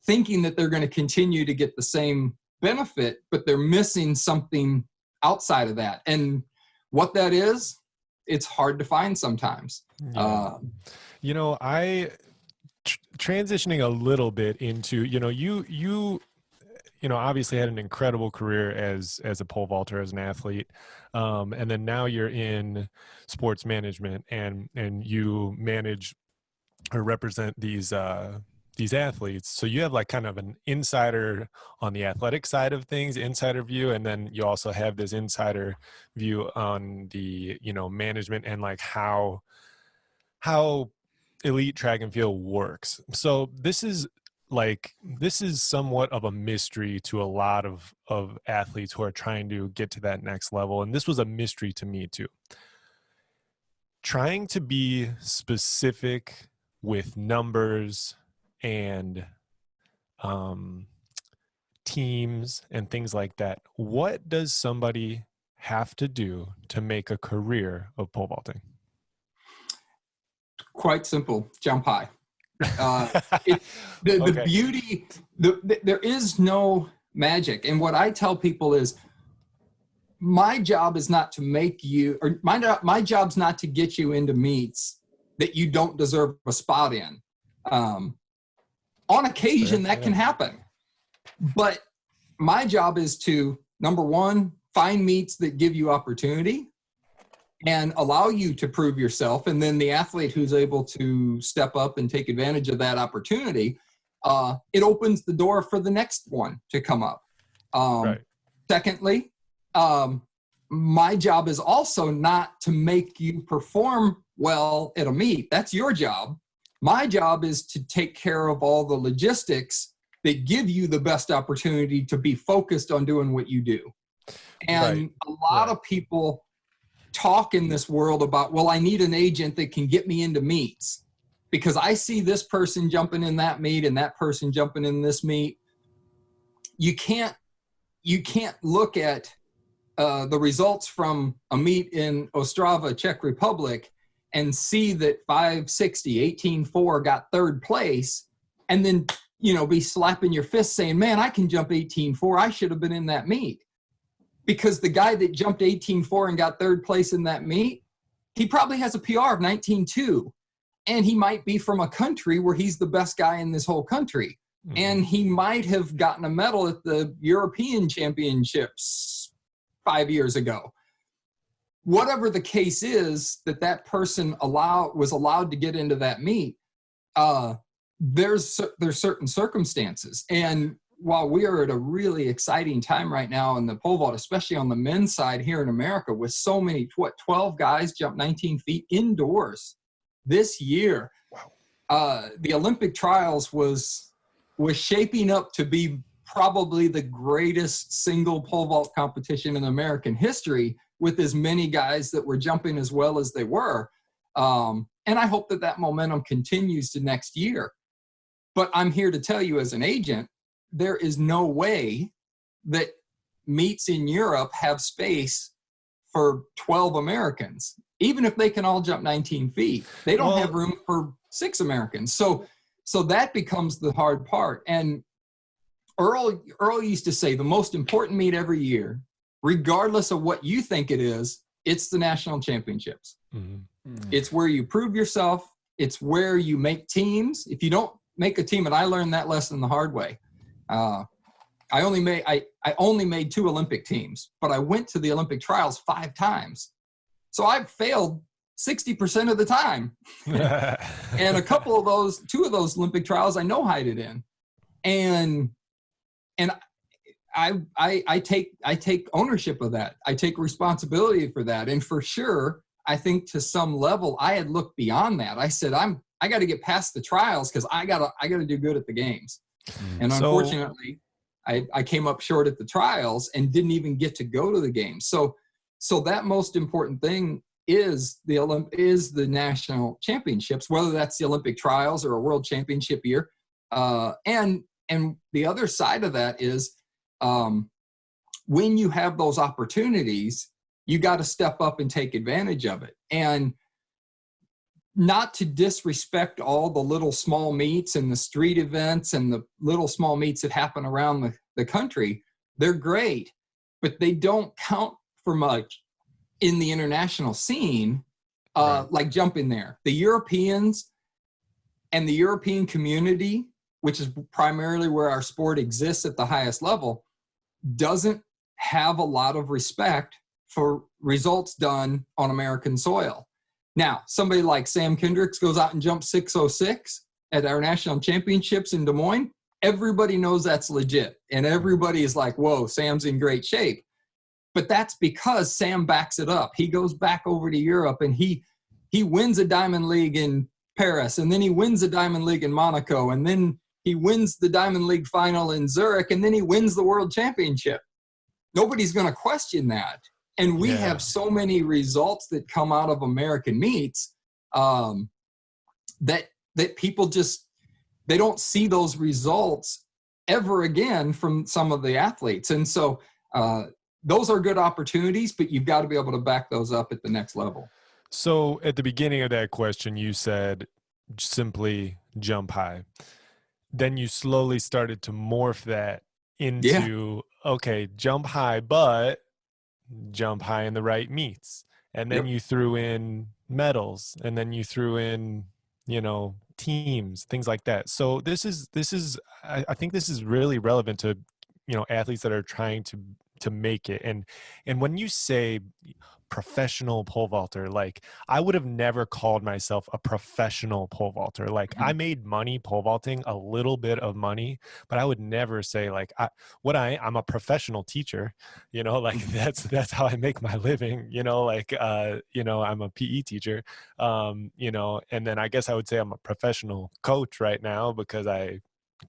thinking that they're going to continue to get the same benefit, but they're missing something outside of that. And what that is, it's hard to find sometimes. Yeah. You know, transitioning a little bit into, you know, you obviously had an incredible career as a pole vaulter, as an athlete. And then now you're in sports management and you manage or represent these athletes. So you have like kind of an insider on the athletic side of things, insider view. And then you also have this insider view on the, you know, management and like how elite track and field works. So this is somewhat of a mystery to a lot of athletes who are trying to get to that next level. And this was a mystery to me too. Trying to be specific with numbers and teams and things like that. What does somebody have to do to make a career of pole vaulting? quite simple. Jump high. The beauty, there is no magic. And what I tell people is, my job is not to make you, or my job's not to get you into meets that you don't deserve a spot in. On occasion, that can happen. But my job is to, number one, find meets that give you opportunity and allow you to prove yourself. And then the athlete who's able to step up and take advantage of that opportunity, it opens the door for the next one to come up. Secondly, my job is also not to make you perform well at a meet. That's your job. My job is to take care of all the logistics that give you the best opportunity to be focused on doing what you do. And a lot of people talk in this world about, well, I need an agent that can get me into meets because I see this person jumping in that meet and that person jumping in this meet. You can't look at the results from a meet in Ostrava, Czech Republic, and see that 560, 18.4 got third place, and then, be slapping your fist saying, man, I can jump 18.4. I should have been in that meet. Because the guy that jumped 18.4 and got third place in that meet, he probably has a PR of 19.2. And he might be from a country where he's the best guy in this whole country. Mm-hmm. And he might have gotten a medal at the European Championships 5 years ago. Whatever the case is that person was allowed to get into that meet, there's certain circumstances. And while we are at a really exciting time right now in the pole vault, especially on the men's side here in America, with so many, 12 guys jump 19 feet indoors this year. Wow. The Olympic trials was shaping up to be probably the greatest single pole vault competition in American history, with as many guys that were jumping as well as they were. And I hope that momentum continues to next year. But I'm here to tell you as an agent, there is no way that meets in Europe have space for 12 Americans. Even if they can all jump 19 feet, they don't have room for 6 Americans. So that becomes the hard part. And Earl used to say the most important meet every year, regardless of what you think it is, it's the national championships. Mm-hmm. Mm-hmm. It's where you prove yourself. It's where you make teams. If you don't make a team, and I learned that lesson the hard way. I only made 2 Olympic teams, but I went to the Olympic trials 5 times. So I've failed 60% of the time. And 2 of those Olympic trials, I no-hided in. And I take ownership of that. I take responsibility for that. And for sure, I think to some level, I had looked beyond that. I said, I got to get past the trials because I got to do good at the games. And unfortunately, I came up short at the trials and didn't even get to go to the games. So that most important thing is the national championships, whether that's the Olympic trials or a world championship year. And the other side of that is when you have those opportunities, you got to step up and take advantage of it. And not to disrespect all the little small meets and the street events and the little small meets that happen around the country. They're great, but they don't count for much in the international scene, like jumping there. The Europeans and the European community, which is primarily where our sport exists at the highest level, doesn't have a lot of respect for results done on American soil. Now, somebody like Sam Kendricks goes out and jumps 6:06 at our national championships in Des Moines. Everybody knows that's legit. And everybody is like, whoa, Sam's in great shape. But that's because Sam backs it up. He goes back over to Europe and he wins a Diamond League in Paris, and then he wins a Diamond League in Monaco, and then he wins the Diamond League final in Zurich, and then he wins the World Championship. Nobody's going to question that. And we have so many results that come out of American meets that people they don't see those results ever again from some of the athletes. And so those are good opportunities, but you've got to be able to back those up at the next level. So at the beginning of that question, you said simply jump high. Then you slowly started to morph that Yeah. into, okay, jump high, but jump high in the right meets. And then Yep. you threw in medals, and then you threw in, teams, things like that. So I think this is really relevant to, athletes that are trying to make it. And when you say professional pole vaulter, like, I would have never called myself a professional pole vaulter. Like, I made money pole vaulting, a little bit of money, but I would never say like I'm a professional teacher, like that's how I make my living, like I'm a PE teacher, and then I guess I would say I'm a professional coach right now because I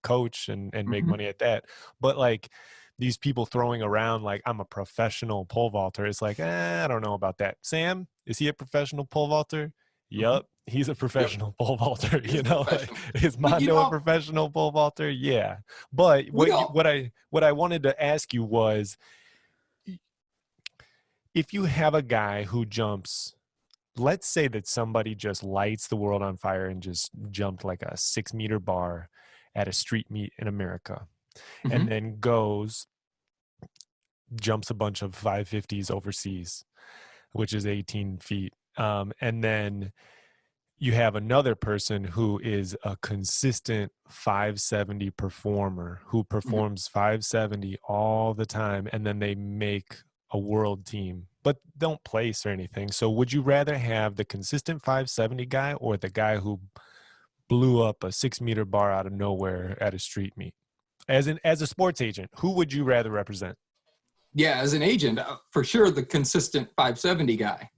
coach and make money at that. But like, these people throwing around like I'm a professional pole vaulter, it's like, I don't know about that. Sam, is he a professional pole vaulter? Yup, he's a Yep. professional pole vaulter. He's Like, professional. is But Mondo a professional pole vaulter? Yeah. But we all, what I wanted to ask you was, if you have a guy who jumps, let's say that somebody just lights the world on fire and just jumped like a 6-meter bar at a street meet in America, and then jumps a bunch of 550s overseas, which is 18 feet. And then you have another person who is a consistent 570 performer who performs 570 all the time, and then they make a world team but don't place or anything. So would you rather have the consistent 570 guy or the guy who blew up a 6-meter bar out of nowhere at a street meet? As a sports agent, who would you rather represent? Yeah, as an agent, for sure, the consistent 570 guy,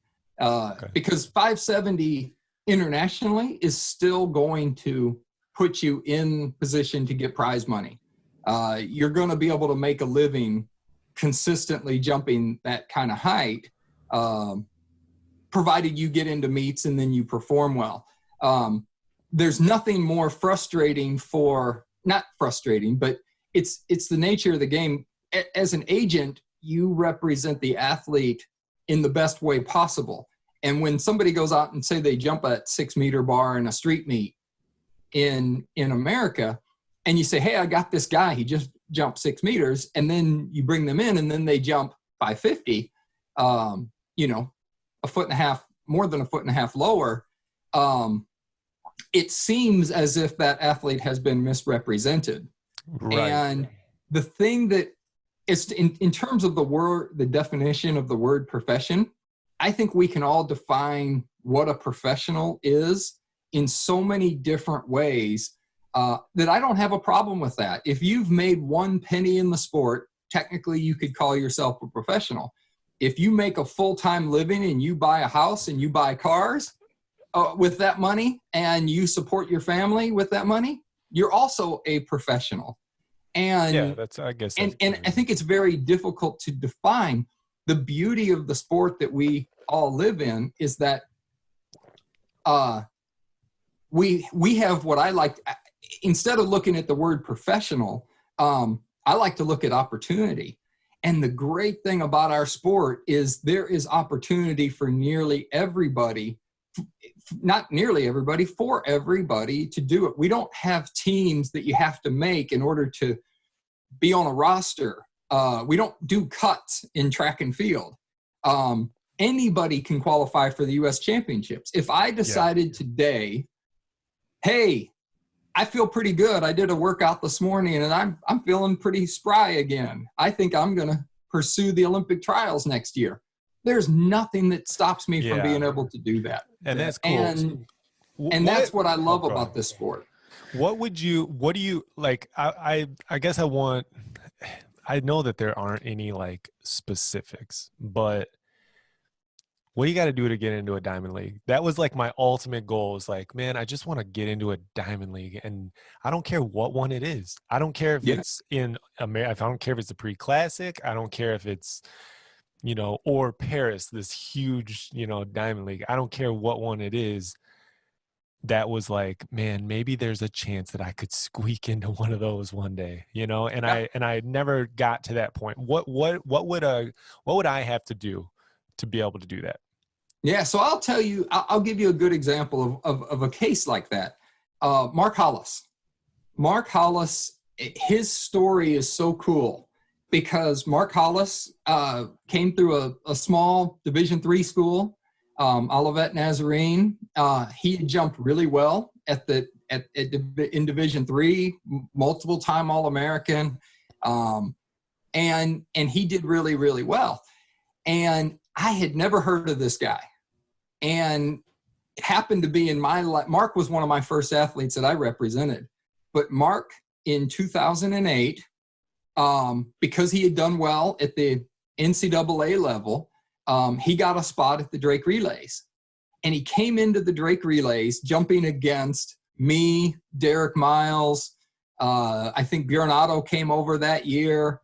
Okay. because 570 internationally is still going to put you in position to get prize money. You're going to be able to make a living consistently jumping that kind of height, provided you get into meets and then you perform well. There's nothing more frustrating not frustrating, but it's the nature of the game. As an agent, you represent the athlete in the best way possible. And when somebody goes out and say they jump a 6-meter bar in a street meet in America, and you say, hey, I got this guy, he just jumped 6 meters, and then you bring them in and then they jump 550, a foot and a half, more than a foot and a half lower, it seems as if that athlete has been misrepresented. Right. And the thing that is in terms of the definition of the word profession, I think we can all define what a professional is in so many different ways that I don't have a problem with that. If you've made 1 penny in the sport, technically you could call yourself a professional. If you make a full-time living and you buy a house and you buy cars with that money and you support your family with that money, you're also a professional. And yeah, I guess. And I think it's very difficult to define. The beauty of the sport that we all live in is that we have what I like. Instead of looking at the word professional, I like to look at opportunity. And the great thing about our sport is there is opportunity for nearly everybody, not nearly everybody, for everybody to do it. We don't have teams that you have to make in order to be on a roster. We don't do cuts in track and field. Anybody can qualify for the U.S. championships. If I decided today, hey, I feel pretty good. I did a workout this morning and I'm feeling pretty spry again. I think I'm going to pursue the Olympic trials next year. There's nothing that stops me from being able to do that. And that's cool. And that's what I love about this sport. What do you like? I guess I know that there aren't any like specifics, but what do you got to do to get into a diamond league? That was like my ultimate goal, is like, man, I just want to get into a diamond league, and I don't care what one it is. I don't care if it's in America. I don't care if it's a pre-classic. I don't care if it's, or Paris, this huge, diamond league. I don't care what one it is. That was like, man, maybe there's a chance that I could squeak into one of those one day, and I never got to that point. What would I have to do to be able to do that? Yeah, so I'll tell you, I'll give you a good example of a case like that. Mark Hollis. Mark Hollis, his story is so cool because Mark Hollis came through a small Division III school, Olivet Nazarene. He had jumped really well in Division III, multiple time All-American, and he did really, really well. And I had never heard of this guy. And it happened to be in my life. Mark was one of my first athletes that I represented. But Mark, in 2008, because he had done well at the NCAA level, he got a spot at the Drake Relays. And he came into the Drake Relays jumping against me, Derek Miles. I think Bjorn Otto came over that year.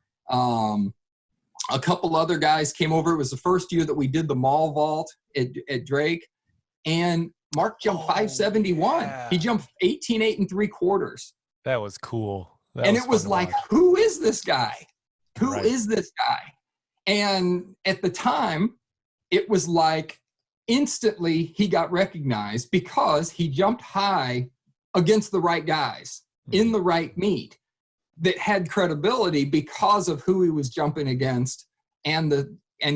A couple other guys came over. It was the first year that we did the mall vault at Drake. And Mark jumped 571. Yeah. He jumped 18.8 3/4. That was cool. And it was like, who is this guy? Who is this guy? And at the time, it was like instantly he got recognized because he jumped high against the right guys in the right meet that had credibility because of who he was jumping against and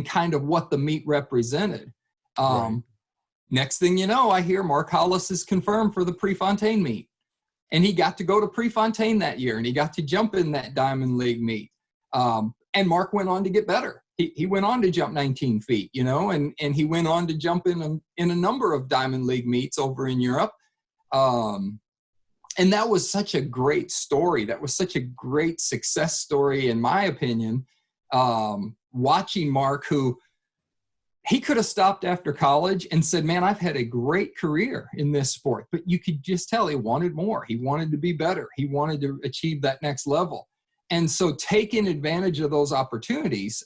kind of what the meet represented. Next thing you know, I hear Mark Hollis is confirmed for the Prefontaine meet. And he got to go to Prefontaine that year, and he got to jump in that Diamond League meet. And Mark went on to get better. He went on to jump 19 feet, and he went on to jump in a number of Diamond League meets over in Europe. And that was such a great story. That was such a great success story, in my opinion, watching Mark, who he could have stopped after college and said, man, I've had a great career in this sport. But you could just tell he wanted more. He wanted to be better. He wanted to achieve that next level. And so taking advantage of those opportunities,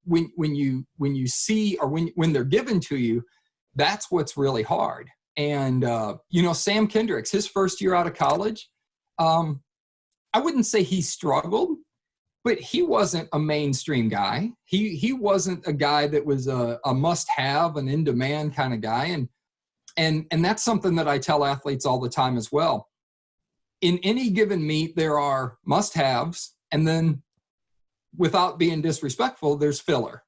when you see or when they're given to you, that's what's really hard. And, Sam Kendricks, his first year out of college, I wouldn't say he struggled, but he wasn't a mainstream guy. He wasn't a guy that was a must-have, an in-demand kind of guy. And that's something that I tell athletes all the time as well. In any given meet, there are must-haves, and then, without being disrespectful, there's filler.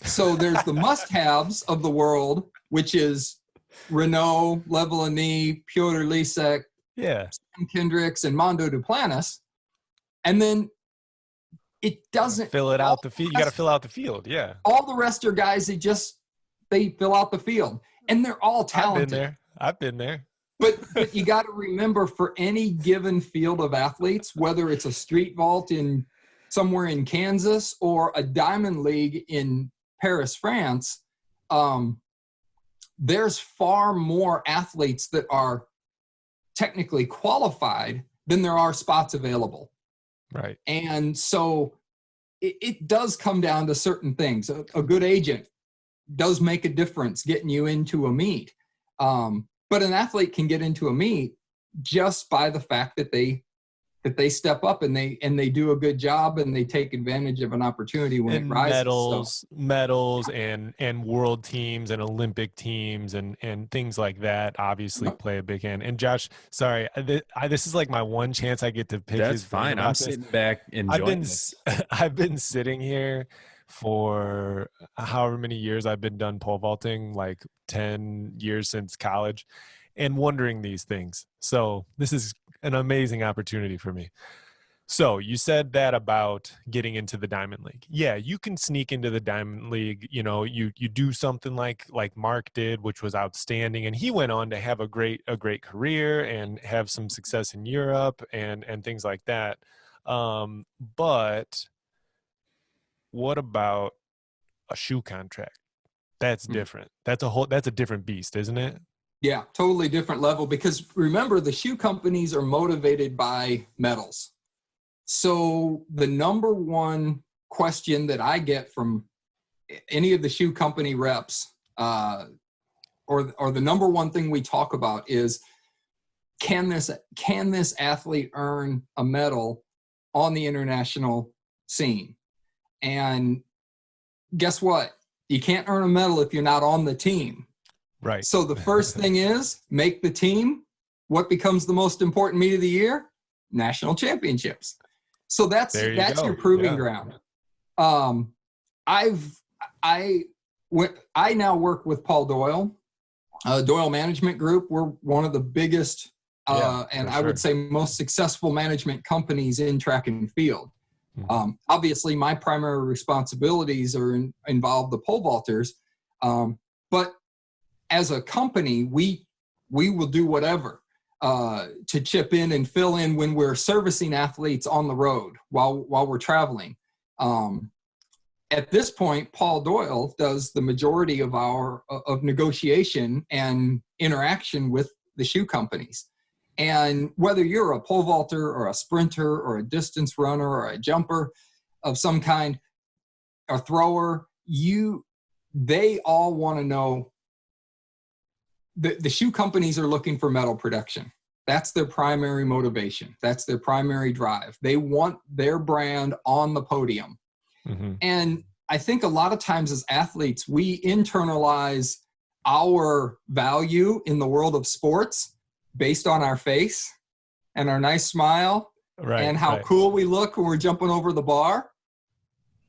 So there's the must-haves of the world, which is Renault, Levelini, Piotr Lisek, Sam Kendricks, and Mondo Duplantis. And then it doesn't fill it out the field. You got to fill out the field. Yeah. All the rest are guys that they fill out the field, and they're all talented. I've been there. But you got to remember, for any given field of athletes, whether it's a street vault in somewhere in Kansas or a Diamond League in Paris, France, there's far more athletes that are technically qualified than there are spots available. Right. And so it does come down to certain things. A good agent does make a difference getting you into a meet. But an athlete can get into a meet just by the fact that they step up and they do a good job and they take advantage of an opportunity when it rises. Medals and world teams and Olympic teams and things like that obviously play a big hand. And Josh, sorry, this is like my one chance I get to pick. That's fine. I'm sitting back enjoying this. I've been sitting here for however many years I've been done pole vaulting, like 10 years since college, and wondering these things. So this is an amazing opportunity for me. So you said that about getting into the Diamond League. Yeah, you can sneak into the Diamond League. You do something like Mark did, which was outstanding, and he went on to have a great career and have some success in Europe and things like that. But what about a shoe contract? That's different. That's a different beast, isn't it? Yeah, totally different level, because remember, the shoe companies are motivated by medals. So the number one question that I get from any of the shoe company reps, or the number one thing we talk about is, can this athlete earn a medal on the international scene? And guess what? You can't earn a medal if you're not on the team. Right. So the first thing is make the team. What becomes the most important meet of the year? National championships. So that's your proving ground. I now work with Paul Doyle, Doyle Management Group. We're one of the biggest and I would say most successful management companies in track and field. Obviously, my primary responsibilities involve the pole vaulters, but as a company, we will do whatever to chip in and fill in when we're servicing athletes on the road while we're traveling. At this point, Paul Doyle does the majority of of negotiation and interaction with the shoe companies. And whether you're a pole vaulter or a sprinter or a distance runner or a jumper of some kind, a thrower, they all want to know. The shoe companies are looking for medal production. That's their primary motivation. That's their primary drive. They want their brand on the podium. Mm-hmm. And I think a lot of times as athletes, we internalize our value in the world of sports based on our face and our nice smile and how cool we look when we're jumping over the bar.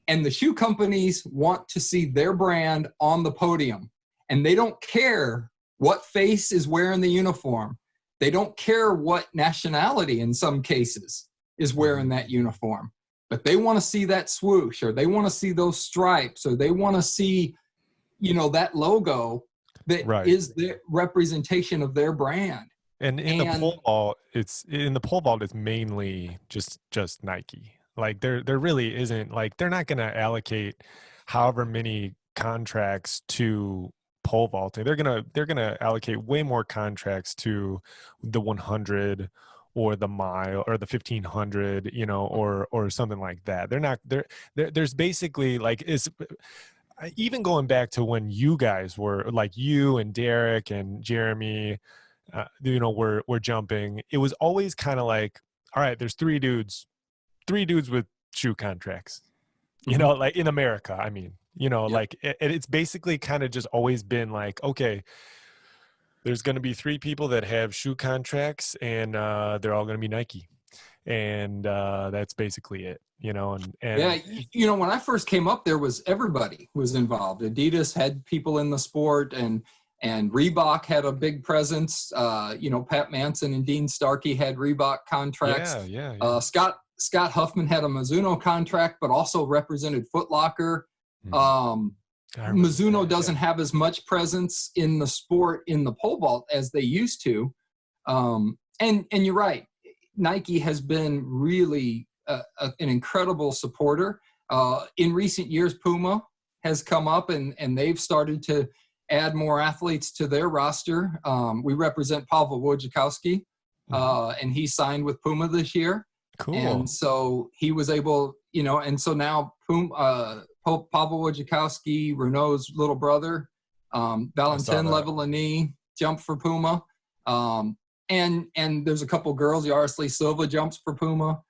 And the shoe companies want to see their brand on the podium. And they don't care what face is wearing the uniform. They don't care what nationality in some cases is wearing that uniform. But they want to see that swoosh, or they want to see those stripes, or they want to see, that logo that is the representation of their brand. And the pole vault, it's mainly just Nike. Like there really isn't, like, they're not going to allocate however many contracts to pole vaulting. They're gonna allocate way more contracts to the 100 or the mile or the 1500, or something like that. There's basically, like, even going back to when you guys were, like, you and Derek and Jeremy, were jumping. It was always kind of like, all right, there's three dudes with shoe contracts, like in America. I mean, like it's basically kind of just always been like, okay, there's going to be three people that have shoe contracts, and they're all going to be Nike, and that's basically it, and when I first came up, there was everybody was involved. Adidas had people in the sport, and Reebok had a big presence. Pat Manson and Dean Starkey had Reebok contracts. Scott Huffman had a Mizuno contract, but also represented Foot Locker. Mizuno doesn't have as much presence in the sport in the pole vault as they used to. And you're right. Nike has been really an incredible supporter. In recent years, Puma has come up and they've started to add more athletes to their roster. We represent Pavel Wojciechowski, and he signed with Puma this year. Cool. And so he was able, and so now Pavel Wojciechowski, Renault's little brother, Valentin Levelini jumped for Puma. And there's a couple girls, Yarosley Silva jumps for Puma.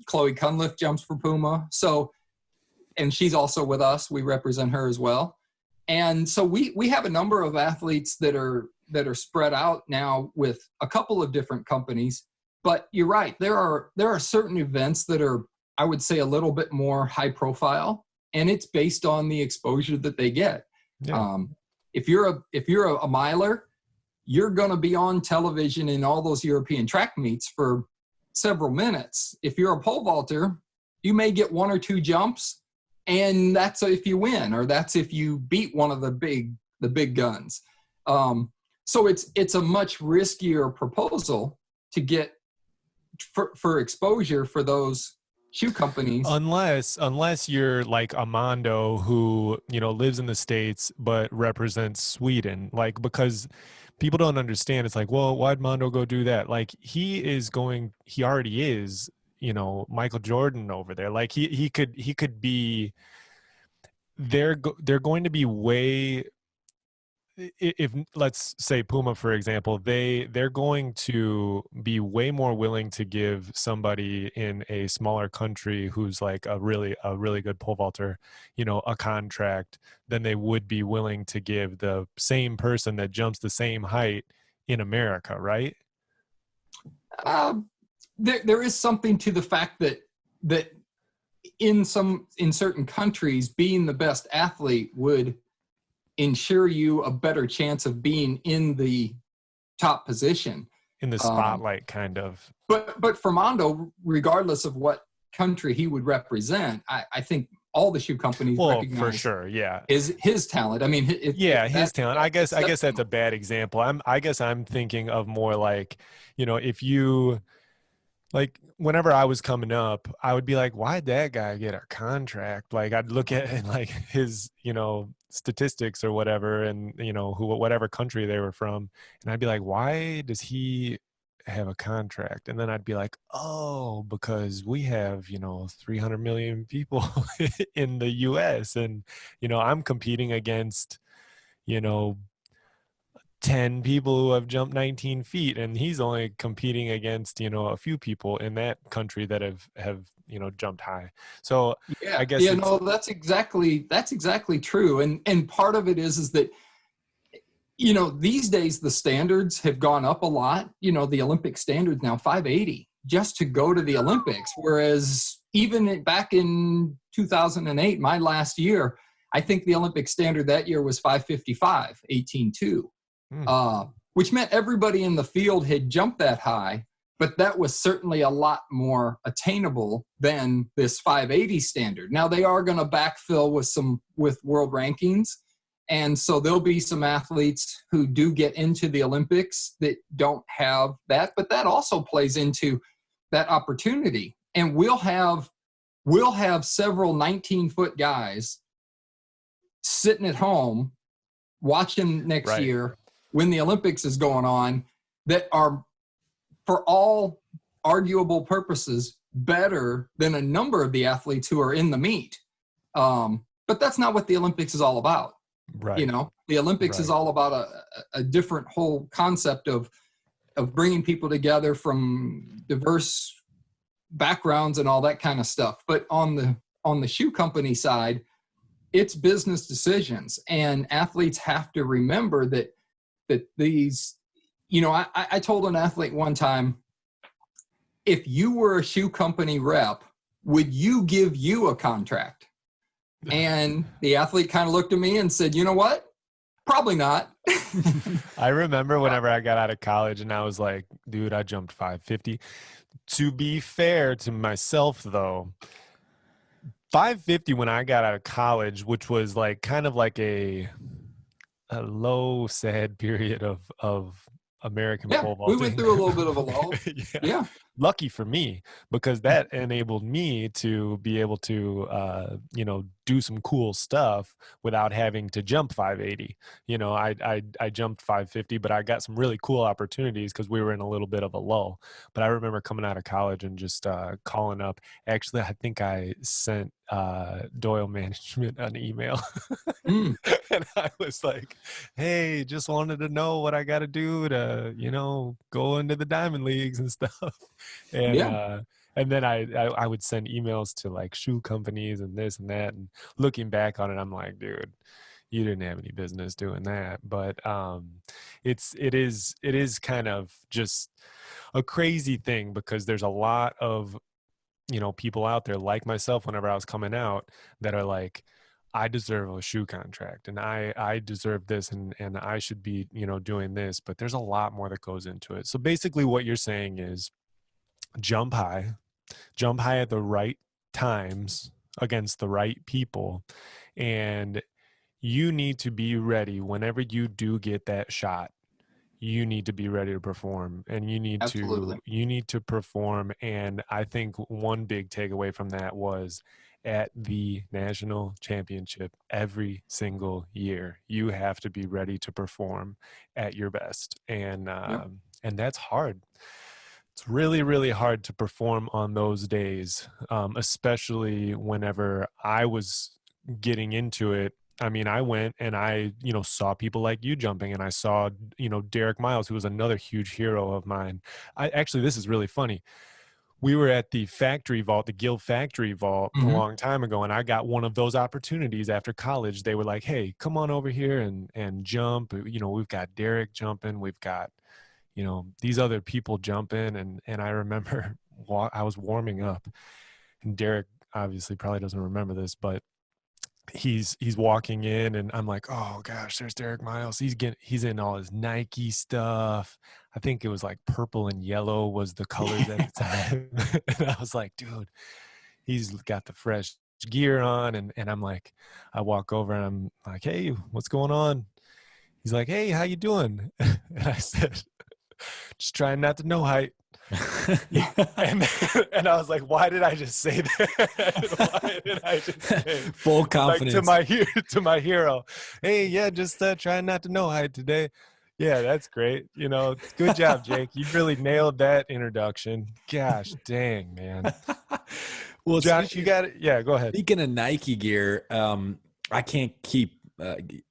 Chloe Cunliffe jumps for Puma. So, and she's also with us. We represent her as well. And so we have a number of athletes that are spread out now with a couple of different companies. But you're right. There are certain events that are, I would say, a little bit more high profile, and it's based on the exposure that they get. Yeah. If you're a miler, you're going to be on television in all those European track meets for several minutes. If you're a pole vaulter, you may get one or two jumps, and that's if you win, or that's if you beat one of the big guns. So it's a much riskier proposal to get for exposure for those shoe companies, unless you're like Armando, who lives in the States but represents Sweden, like, because people don't understand. It's like, well, why'd Mondo go do that? Like, he already is Michael Jordan over there. Like, he could be, they're going to be way, if let's say Puma, for example, they're going to be way more willing to give somebody in a smaller country who's like a really good pole vaulter, a contract than they would be willing to give the same person that jumps the same height in America, right? There is something to the fact that in certain countries, being the best athlete would ensure you a better chance of being in the top position, in the spotlight, kind of. But for Mondo, regardless of what country he would represent, I think all the shoe companies recognize for sure, yeah, his talent. I mean, his talent. I guess that's a bad example. I guess I'm thinking of more like, if you, like, whenever I was coming up, I would be like, why'd that guy get a contract? Like, I'd look at like his, statistics or whatever, and, whatever country they were from. And I'd be like, why does he have a contract? And then I'd be like, oh, because we have, 300 million people in the US. And, I'm competing against, 10 people who have jumped 19 feet, and he's only competing against a few people in that country that have jumped high. So I guess that's exactly true. And part of it is that these days the standards have gone up a lot. The Olympic standard now 580 just to go to the Olympics, whereas even back in 2008, my last year, I think the Olympic standard that year was 555, 18.2. Which meant everybody in the field had jumped that high, but that was certainly a lot more attainable than this 580 standard. Now they are going to backfill with world rankings, and so there'll be some athletes who do get into the Olympics that don't have that, but that also plays into that opportunity. And we'll have several 19-foot guys sitting at home watching next year when the Olympics is going on that are, for all arguable purposes, better than a number of the athletes who are in the meet. But that's not what the Olympics is all about. Right. The Olympics is all about a different whole concept of bringing people together from diverse backgrounds and all that kind of stuff. But on the shoe company side, it's business decisions, and athletes have to remember that these, I told an athlete one time, if you were a shoe company rep, would you give you a contract? And the athlete kind of looked at me and said, you know what? Probably not. I remember whenever I got out of college and I was like, dude, I jumped 550. To be fair to myself, though, 550 when I got out of college, which was like kind of like a low, sad period of American pole vaulting. We went through a little bit of a lull. Yeah. Lucky for me, because that enabled me to be able to, do some cool stuff without having to jump 580. I jumped 550, but I got some really cool opportunities because we were in a little bit of a lull. But I remember coming out of college and just calling up. Actually, I think I sent Doyle Management an email. And I was like, hey, just wanted to know what I got to do to, go into the diamond leagues and stuff. And then I would send emails to like shoe companies and this and that. And looking back on it, I'm like, dude, you didn't have any business doing that. But it is kind of just a crazy thing, because there's a lot of, people out there like myself whenever I was coming out that are like, I deserve a shoe contract, and I deserve this, and I should be, doing this. But there's a lot more that goes into it. So basically what you're saying is jump high at the right times against the right people. And you need to be ready whenever you do get that shot. You need to be ready to perform, and you need to perform. And I think one big takeaway from that was at the national championship every single year, you have to be ready to perform at your best. And that's hard. It's really, really hard to perform on those days, especially whenever I was getting into it. I mean, I went and I, saw people like you jumping, and I saw, Derek Miles, who was another huge hero of mine. This is really funny. We were at the factory vault, the Guild factory vault, a long time ago, and I got one of those opportunities after college. They were like, hey, come on over here and jump. We've got Derek jumping. We've got, these other people jumping. And I remember I was warming up, and Derek obviously probably doesn't remember this, but he's walking in, and I'm like, oh gosh, there's Derek Miles. He's in all his Nike stuff. I think it was like purple and yellow was the colors at the time. And I was like, dude, he's got the fresh gear on. And I'm like, I walk over and I'm like, hey, what's going on? He's like, hey, how you doing? And I said, just trying not to know height. and I was like, why did I just say that? Why did I just say full confidence to my hero? Hey, yeah, just trying not to know height today. Yeah, that's great. Good job, Jake. You really nailed that introduction. Gosh dang, man. Well, Josh, you got it. Yeah, go ahead. Speaking of Nike gear, I can't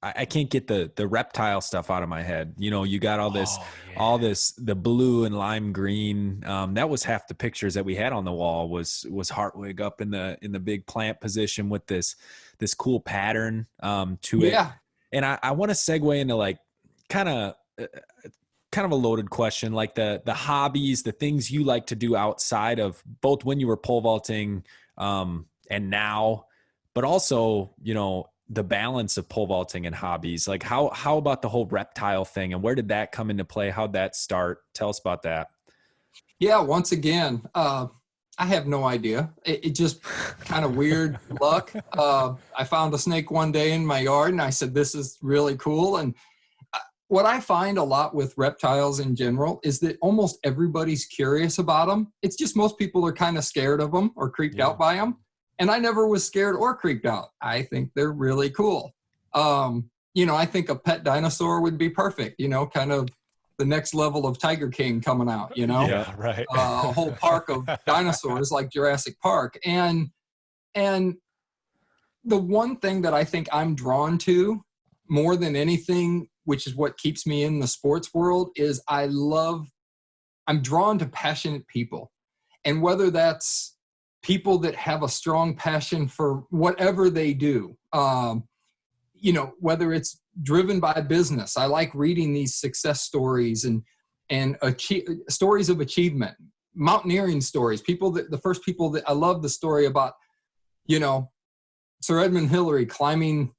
I can't get the reptile stuff out of my head. You got all this, the blue and lime green. That was half the pictures that we had on the wall was Hartwig up in the big plant position with this cool pattern to it. Yeah. And I want to segue into like kind of a loaded question, like the hobbies, the things you like to do outside of both when you were pole vaulting and now, but also, the balance of pole vaulting and hobbies. Like how about the whole reptile thing, and where did that come into play? How'd that start? Tell us about that. Yeah. Once again, I have no idea. It just kind of weird luck. I found a snake one day in my yard and I said, this is really cool. And what I find a lot with reptiles in general is that almost everybody's curious about them. It's just most people are kind of scared of them or creeped out by them. And I never was scared or creeped out. I think they're really cool. I think a pet dinosaur would be perfect, kind of the next level of Tiger King coming out, Yeah, right. A whole park of dinosaurs like Jurassic Park. And the one thing that I think I'm drawn to more than anything, which is what keeps me in the sports world, is I'm drawn to passionate people. And whether that's people that have a strong passion for whatever they do, whether it's driven by business. I like reading these success stories and stories of achievement, mountaineering stories. The first people that I love the story about, Sir Edmund Hillary climbing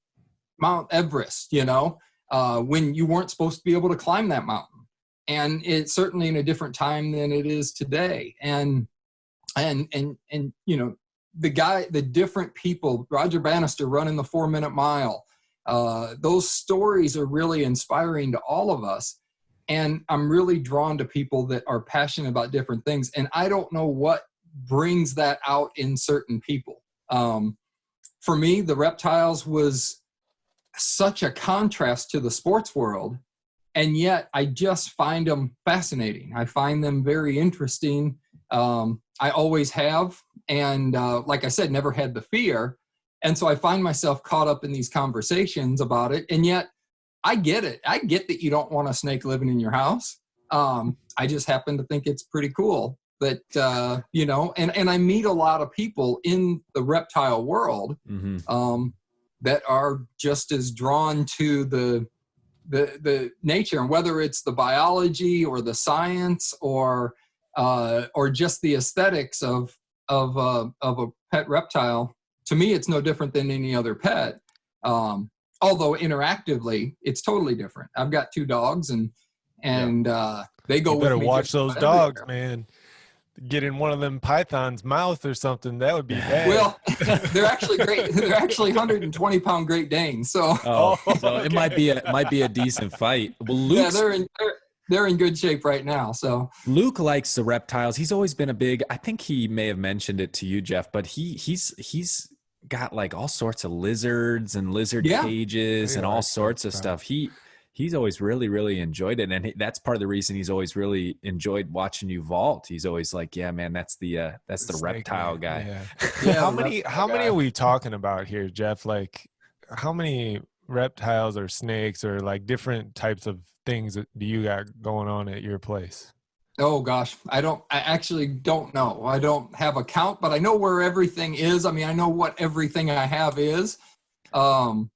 Mount Everest, when you weren't supposed to be able to climb that mountain. And it's certainly in a different time than it is today. And the different people, Roger Bannister running the 4-minute mile, those stories are really inspiring to all of us. And I'm really drawn to people that are passionate about different things. And I don't know what brings that out in certain people. For me, the reptiles was such a contrast to the sports world. And yet I just find them fascinating. I find them very interesting. I always have. And like I said, never had the fear. And so I find myself caught up in these conversations about it. And yet I get it. I get that you don't want a snake living in your house. I just happen to think it's pretty cool that, and I meet a lot of people in the reptile world that are just as drawn to the nature, and whether it's the biology or the science or just the aesthetics of a pet reptile. To me, it's no different than any other pet. Although interactively, it's totally different. I've got 2 dogs, and they go. You better with me watch those dogs, man. Get in one of them python's mouth or something. That would be bad. Well, they're actually great. They're actually 120-pound Great Danes. So, so it might be a decent fight. Well, Luke's, they're in good shape right now. So Luke likes the reptiles. He's always been I think he may have mentioned it to you, Jeff, but he's got like all sorts of lizards and lizard cages and all sorts of stuff. He's always really, really enjoyed it. And that's part of the reason he's always really enjoyed watching you vault. He's always like, yeah, man, that's the reptile guy. Yeah. How many are we talking about here, Jeff? Like, how many reptiles or snakes or like different types of things do you got going on at your place? Oh gosh, I actually don't know. I don't have a count, but I know where everything is. I mean, I know what everything I have is. And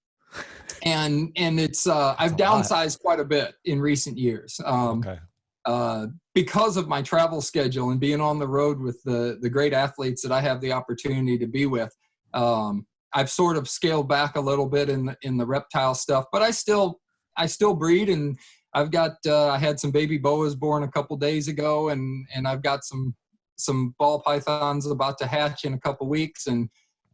it's, I've downsized quite a bit in recent years. Okay. Because of my travel schedule and being on the road with the great athletes that I have the opportunity to be with. I've sort of scaled back a little bit in the reptile stuff, but I still breed, and I've got, I had some baby boas born a couple days ago, and I've got some ball pythons about to hatch in a couple weeks. I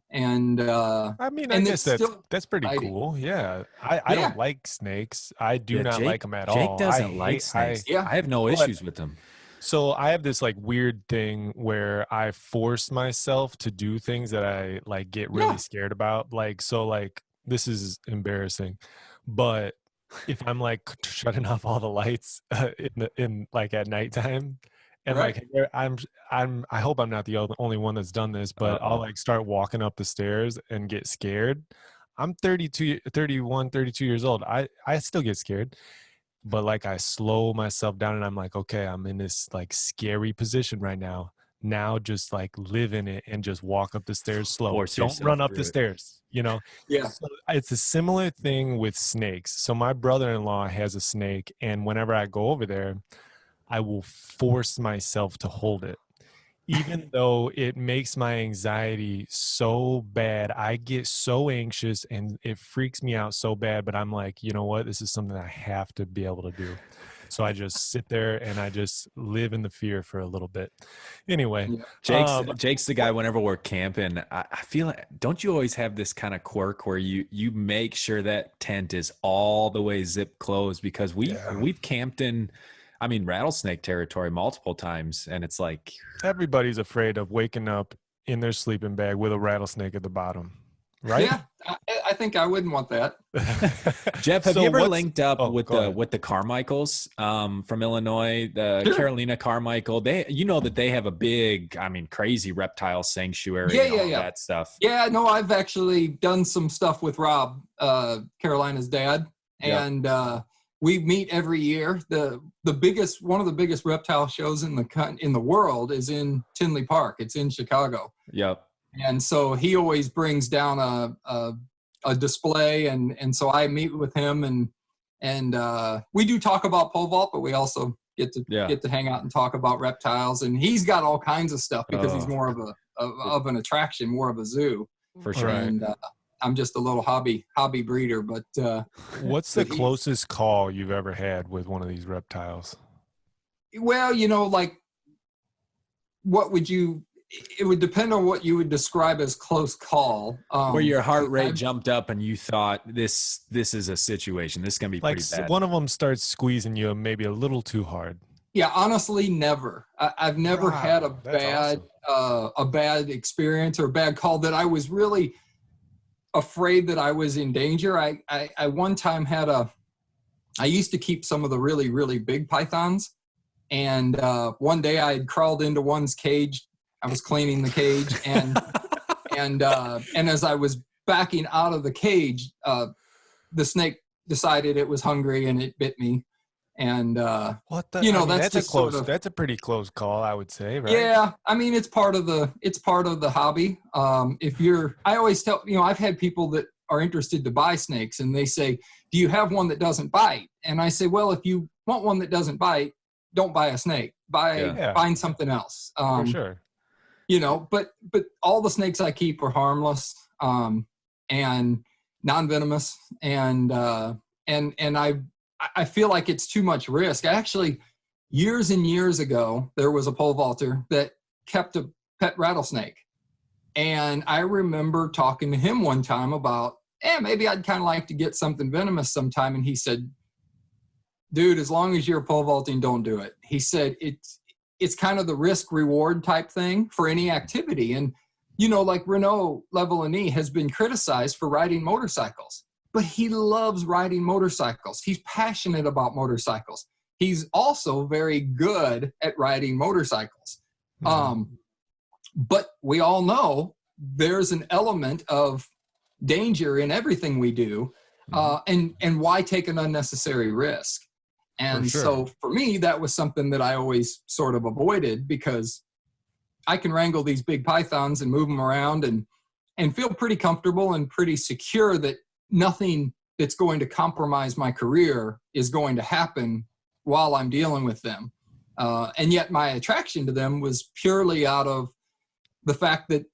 mean, I guess that's pretty cool. Yeah. I don't like snakes. I do not like them at all. Jake doesn't like snakes. I have no issues with them. So I have this like weird thing where I force myself to do things that I like get really scared about. Like, so like, this is embarrassing, but if I'm like shutting off all the lights in like at nighttime, and like I hope I'm not the only one that's done this, but I'll like start walking up the stairs and get scared. I'm 32 years old. I still get scared, but like I slow myself down and I'm like, okay, I'm in this like scary position right now. Now just like live in it and just walk up the stairs slow. Don't run up the stairs, you know? Yeah. So it's a similar thing with snakes. So my brother-in-law has a snake, and whenever I go over there, I will force myself to hold it. Even though it makes my anxiety so bad, I get so anxious and it freaks me out so bad, but I'm like, you know what? This is something I have to be able to do. So I just sit there and I just live in the fear for a little bit. Anyway. Jake's the guy whenever we're camping. I feel like, don't you always have this kind of quirk where you make sure that tent is all the way zip closed? Because we've camped in, I mean, rattlesnake territory multiple times, and it's like everybody's afraid of waking up in their sleeping bag with a rattlesnake at the bottom, right? Yeah, I think I wouldn't want that. Jeff, have you ever linked up with the Carmichaels from Illinois, the Carolina Carmichael? You know that they have a big, I mean, crazy reptile sanctuary and all that stuff. Yeah, no, I've actually done some stuff with Rob, Carolina's dad, and we meet every year. One of the biggest reptile shows in the world is in Tinley Park. It's in Chicago. Yep. And so he always brings down a display, and so I meet with him, and we do talk about pole vault, but we also get to hang out and talk about reptiles. And he's got all kinds of stuff because he's more of an attraction, more of a zoo. For sure. And I'm just a little hobby breeder, but what's the closest call you've ever had with one of these reptiles? Well, you know, like, it would depend on what you would describe as close call. Where your heart rate jumped up and you thought, this is a situation. This is going to be pretty bad. One of them starts squeezing you maybe a little too hard. Yeah, honestly, never. I've never had a bad experience or a bad call that I was really afraid that I was in danger. I one time I used to keep some of the really, really big pythons. And one day I had crawled into one's cage. I was cleaning the cage, and as I was backing out of the cage, the snake decided it was hungry and it bit me. And that's a pretty close call, I would say, right? Yeah, I mean, it's part of the hobby. I always tell, I've had people that are interested to buy snakes, and they say, "Do you have one that doesn't bite?" And I say, "Well, if you want one that doesn't bite, don't buy a snake. Find something else." For sure. But all the snakes I keep are harmless and non-venomous, and I feel like it's too much risk. Actually, years and years ago, there was a pole vaulter that kept a pet rattlesnake, and I remember talking to him one time about, maybe I'd kind of like to get something venomous sometime, and he said, "Dude, as long as you're pole vaulting, don't do it." He said it's kind of the risk reward type thing for any activity. And, like Renaud Lavillenie has been criticized for riding motorcycles, but he loves riding motorcycles. He's passionate about motorcycles. He's also very good at riding motorcycles. Mm-hmm. But we all know there's an element of danger in everything we do. And why take an unnecessary risk? And so for me, that was something that I always sort of avoided, because I can wrangle these big pythons and move them around and feel pretty comfortable and pretty secure that nothing that's going to compromise my career is going to happen while I'm dealing with them. And yet my attraction to them was purely out of the fact that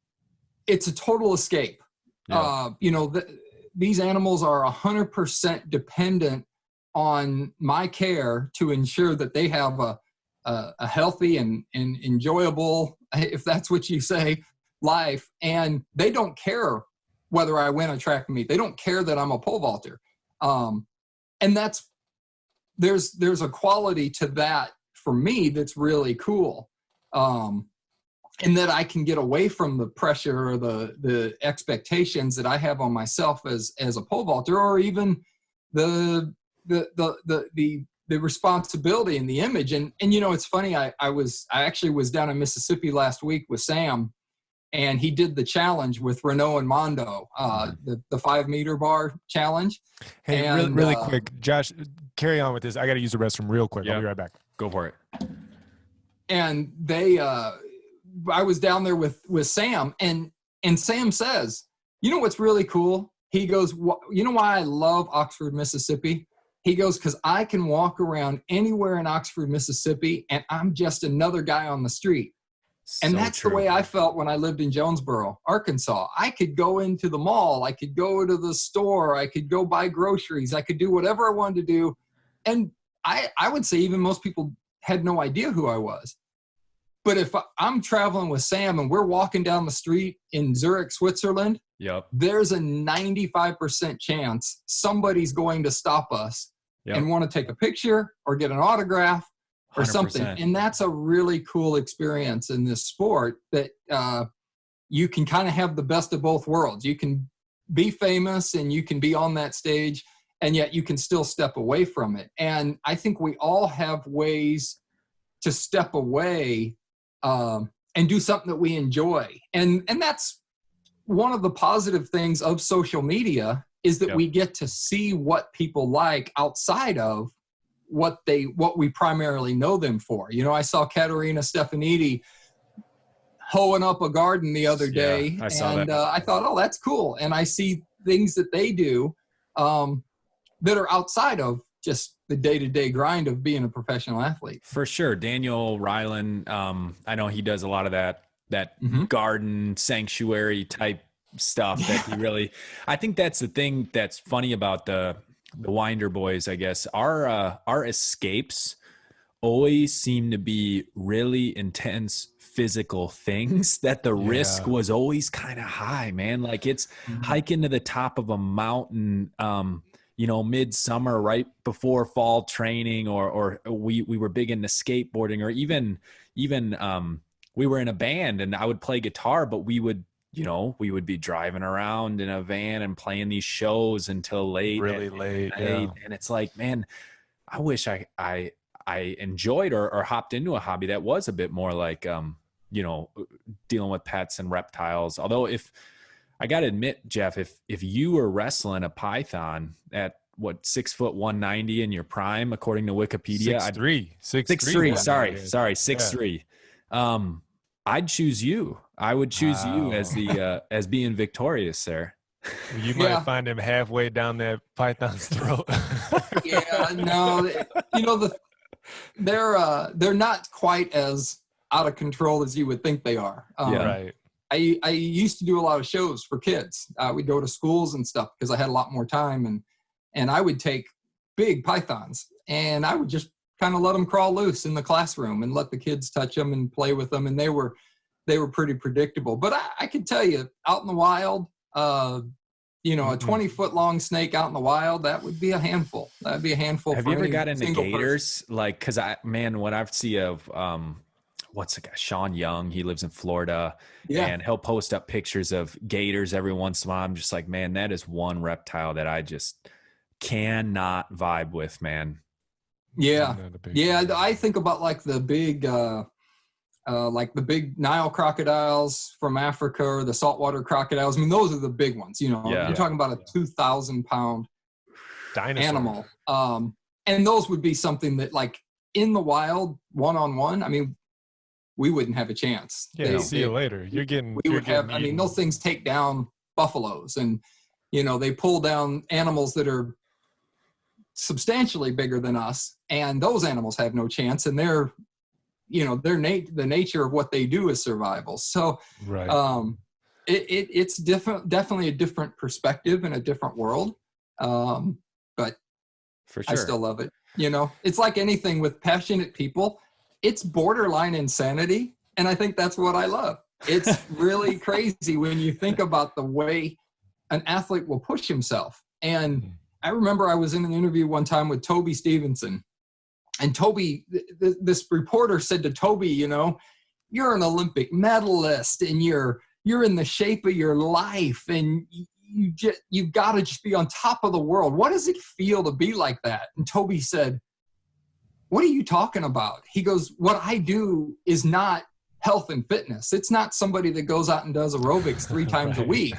it's a total escape. Yeah. These animals are 100% dependent on my care to ensure that they have a healthy and enjoyable, if that's what you say, life. And they don't care whether I win a track meet. They don't care that I'm a pole vaulter. And there's a quality to that for me that's really cool. And that I can get away from the pressure or the expectations that I have on myself as a pole vaulter, or even the responsibility and the image. And it's funny. I actually was down in Mississippi last week with Sam, and he did the challenge with Renault and Mondo, the 5 meter bar challenge. Hey, and, really quick, Josh, carry on with this. I got to use the restroom real quick. I'll be right back. Go for it. And I was down there with Sam, and Sam says, you know what's really cool? He goes, you know why I love Oxford, Mississippi? He goes, because I can walk around anywhere in Oxford, Mississippi, and I'm just another guy on the street. And that's the way I felt when I lived in Jonesboro, Arkansas. I could go into the mall. I could go to the store. I could go buy groceries. I could do whatever I wanted to do. And I would say even most people had no idea who I was. But if I'm traveling with Sam and we're walking down the street in Zurich, Switzerland, there's a 95% chance somebody's going to stop us and want to take a picture or get an autograph or 100%. Something. And that's a really cool experience in this sport, that you can kind of have the best of both worlds. You can be famous and you can be on that stage, and yet you can still step away from it. And I think we all have ways to step away and do something that we enjoy. And that's one of the positive things of social media, is that we get to see what people like outside of what we primarily know them for. I saw Katerina Stefanidi hoeing up a garden the other day. I saw that. I thought, oh, that's cool. And I see things that they do that are outside of just the day-to-day grind of being a professional athlete. For sure. Daniel Ryland, I know he does a lot of that garden sanctuary type stuff that he really, I think that's the thing that's funny about the Winder boys, I guess. Our escapes always seem to be really intense physical things that the risk was always kind of high, man. Like it's hiking to the top of a mountain, midsummer, right before fall training, or we were big into skateboarding, or even we were in a band and I would play guitar, but we would be driving around in a van and playing these shows until late. And it's like, man, I wish I enjoyed or hopped into a hobby that was a bit more like, dealing with pets and reptiles. Although if I got to admit, Jeff, if you were wrestling a python at 6 foot 190 in your prime, according to Wikipedia, 6'3", sorry, 6'3". I'd choose you. I would choose you as the as being victorious there. You might find him halfway down that python's throat. They're not quite as out of control as you would think they are. Right. I used to do a lot of shows for kids. We'd go to schools and stuff because I had a lot more time, and I would take big pythons and I would just kind of let them crawl loose in the classroom and let the kids touch them and play with them. And they were pretty predictable. But I can tell you, out in the wild, a 20-foot long snake out in the wild, that would be a handful. That'd be a handful. Have you ever got into gators? Person. Like, cause what I've seen of, what's the guy? Sean Young. He lives in Florida and he'll post up pictures of gators every once in a while. I'm just like, man, that is one reptile that I just cannot vibe with, man. Yeah. I think about like the big, like the big Nile crocodiles from Africa or the saltwater crocodiles. I mean, those are the big ones, you know. Yeah. You're talking about a 2,000 pound Dinosaur. animal. And those would be something that, like, in the wild, one-on-one, I mean, we wouldn't have a chance. Yeah, see you later. You're getting. I mean, those things take down buffaloes, and you know, they pull down animals that are substantially bigger than us, and those animals have no chance. And they're, you know, the nature of what they do is survival. So, right. It's definitely a different perspective and a different world. But For sure. I still love it. You know, it's like anything with passionate people. It's borderline insanity. And I think that's what I love. It's really crazy when you think about the way an athlete will push himself. And I remember I was in an interview one time with Toby Stevenson. And Toby, this reporter said to Toby, you know, you're an Olympic medalist and you're in the shape of your life, and you've got to just be on top of the world. What does it feel to be like that? And Toby said, what are you talking about? He goes, what I do is not health and fitness. It's not somebody that goes out and does aerobics 3 times a week.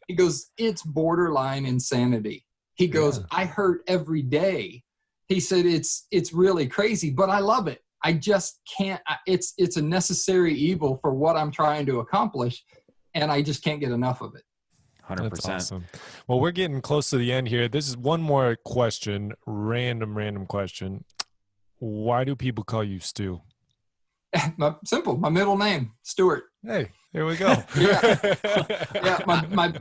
He goes, it's borderline insanity. He goes, I hurt every day. He said, it's really crazy, but I love it. I just can't, it's a necessary evil for what I'm trying to accomplish. And I just can't get enough of it. 100%. That's awesome. Well, we're getting close to the end here. This is one more question, random question. Why do people call you Stu? Simple. My middle name, Stuart. Hey, there we go. Yeah.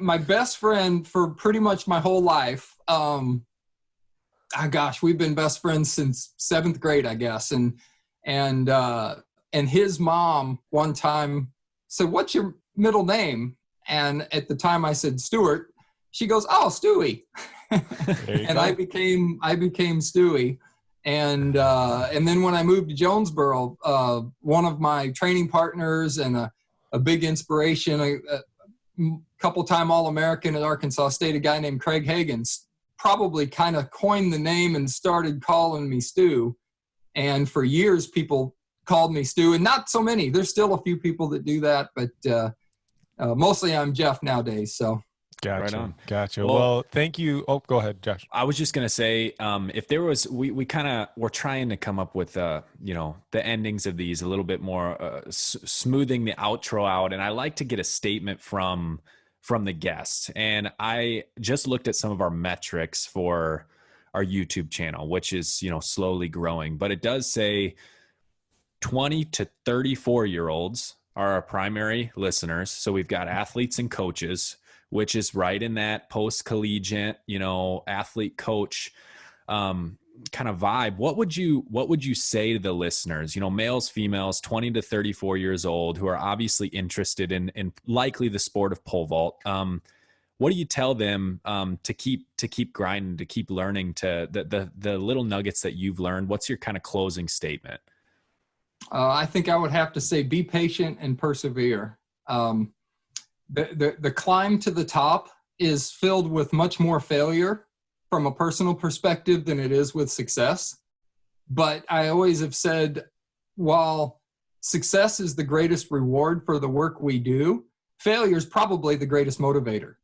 My best friend for pretty much my whole life. Gosh, we've been best friends since 7th grade, I guess. And his mom one time said, "What's your middle name?" And at the time I said Stuart. She goes, "Oh, Stewie." And I became Stewie. And then when I moved to Jonesboro, one of my training partners and a big inspiration, a couple-time All-American at Arkansas State, a guy named Craig Hagans, probably kind of coined the name and started calling me Stu. And for years, people called me Stu, and not so many. There's still a few people that do that, but mostly I'm Jeff nowadays. So. Gotcha. Right on. Gotcha. Well, thank you. Oh, go ahead, Josh. I was just going to say, if there was, we kind of were trying to come up with, you know, the endings of these a little bit more, smoothing the outro out. And I like to get a statement from the guest. And I just looked at some of our metrics for our YouTube channel, which is, you know, slowly growing, but it does say 20 to 34-year-olds are our primary listeners. So we've got athletes and coaches, which is right in that post-collegiate, you know, athlete coach kind of vibe. What would you say to the listeners, you know, males, females, 20 to 34 years old, who are obviously interested in likely the sport of pole vault? What do you tell them to keep grinding, to keep learning, to the little nuggets that you've learned? What's your kind of closing statement? I think I would have to say, be patient and persevere. The climb to the top is filled with much more failure from a personal perspective than it is with success. But I always have said, while success is the greatest reward for the work we do, failure is probably the greatest motivator.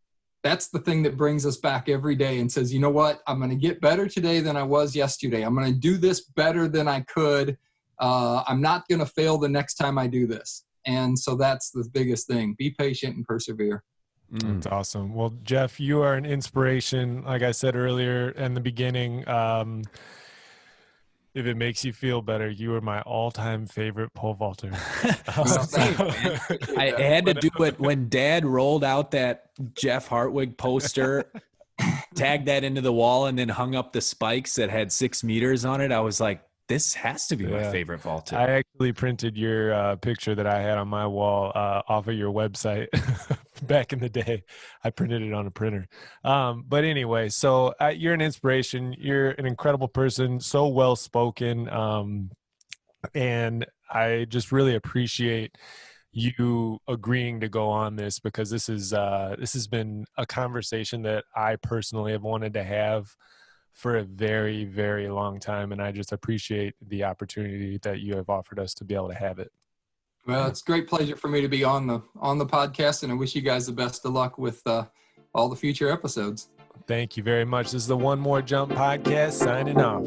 That's the thing that brings us back every day and says, you know what, I'm going to get better today than I was yesterday. I'm going to do this better than I could. I'm not going to fail the next time I do this. And so that's the biggest thing. Be patient and persevere. That's awesome. Well, Jeff, you are an inspiration. Like I said earlier in the beginning, if it makes you feel better, you are my all-time favorite pole vaulter. I had to do it when Dad rolled out that Jeff Hartwig poster, tagged that into the wall, and then hung up the spikes that had 6 meters on it. I was like, this has to be my favorite vaulter. I actually printed your picture that I had on my wall off of your website back in the day. I printed it on a printer. But anyway, so you're an inspiration. You're an incredible person, so well-spoken. And I just really appreciate you agreeing to go on this, because this has been a conversation that I personally have wanted to have for a very, very long time. And I just appreciate the opportunity that you have offered us to be able to have it. Well, it's a great pleasure for me to be on the podcast, and I wish you guys the best of luck with all the future episodes. Thank you very much. This is the One More Jump podcast signing off.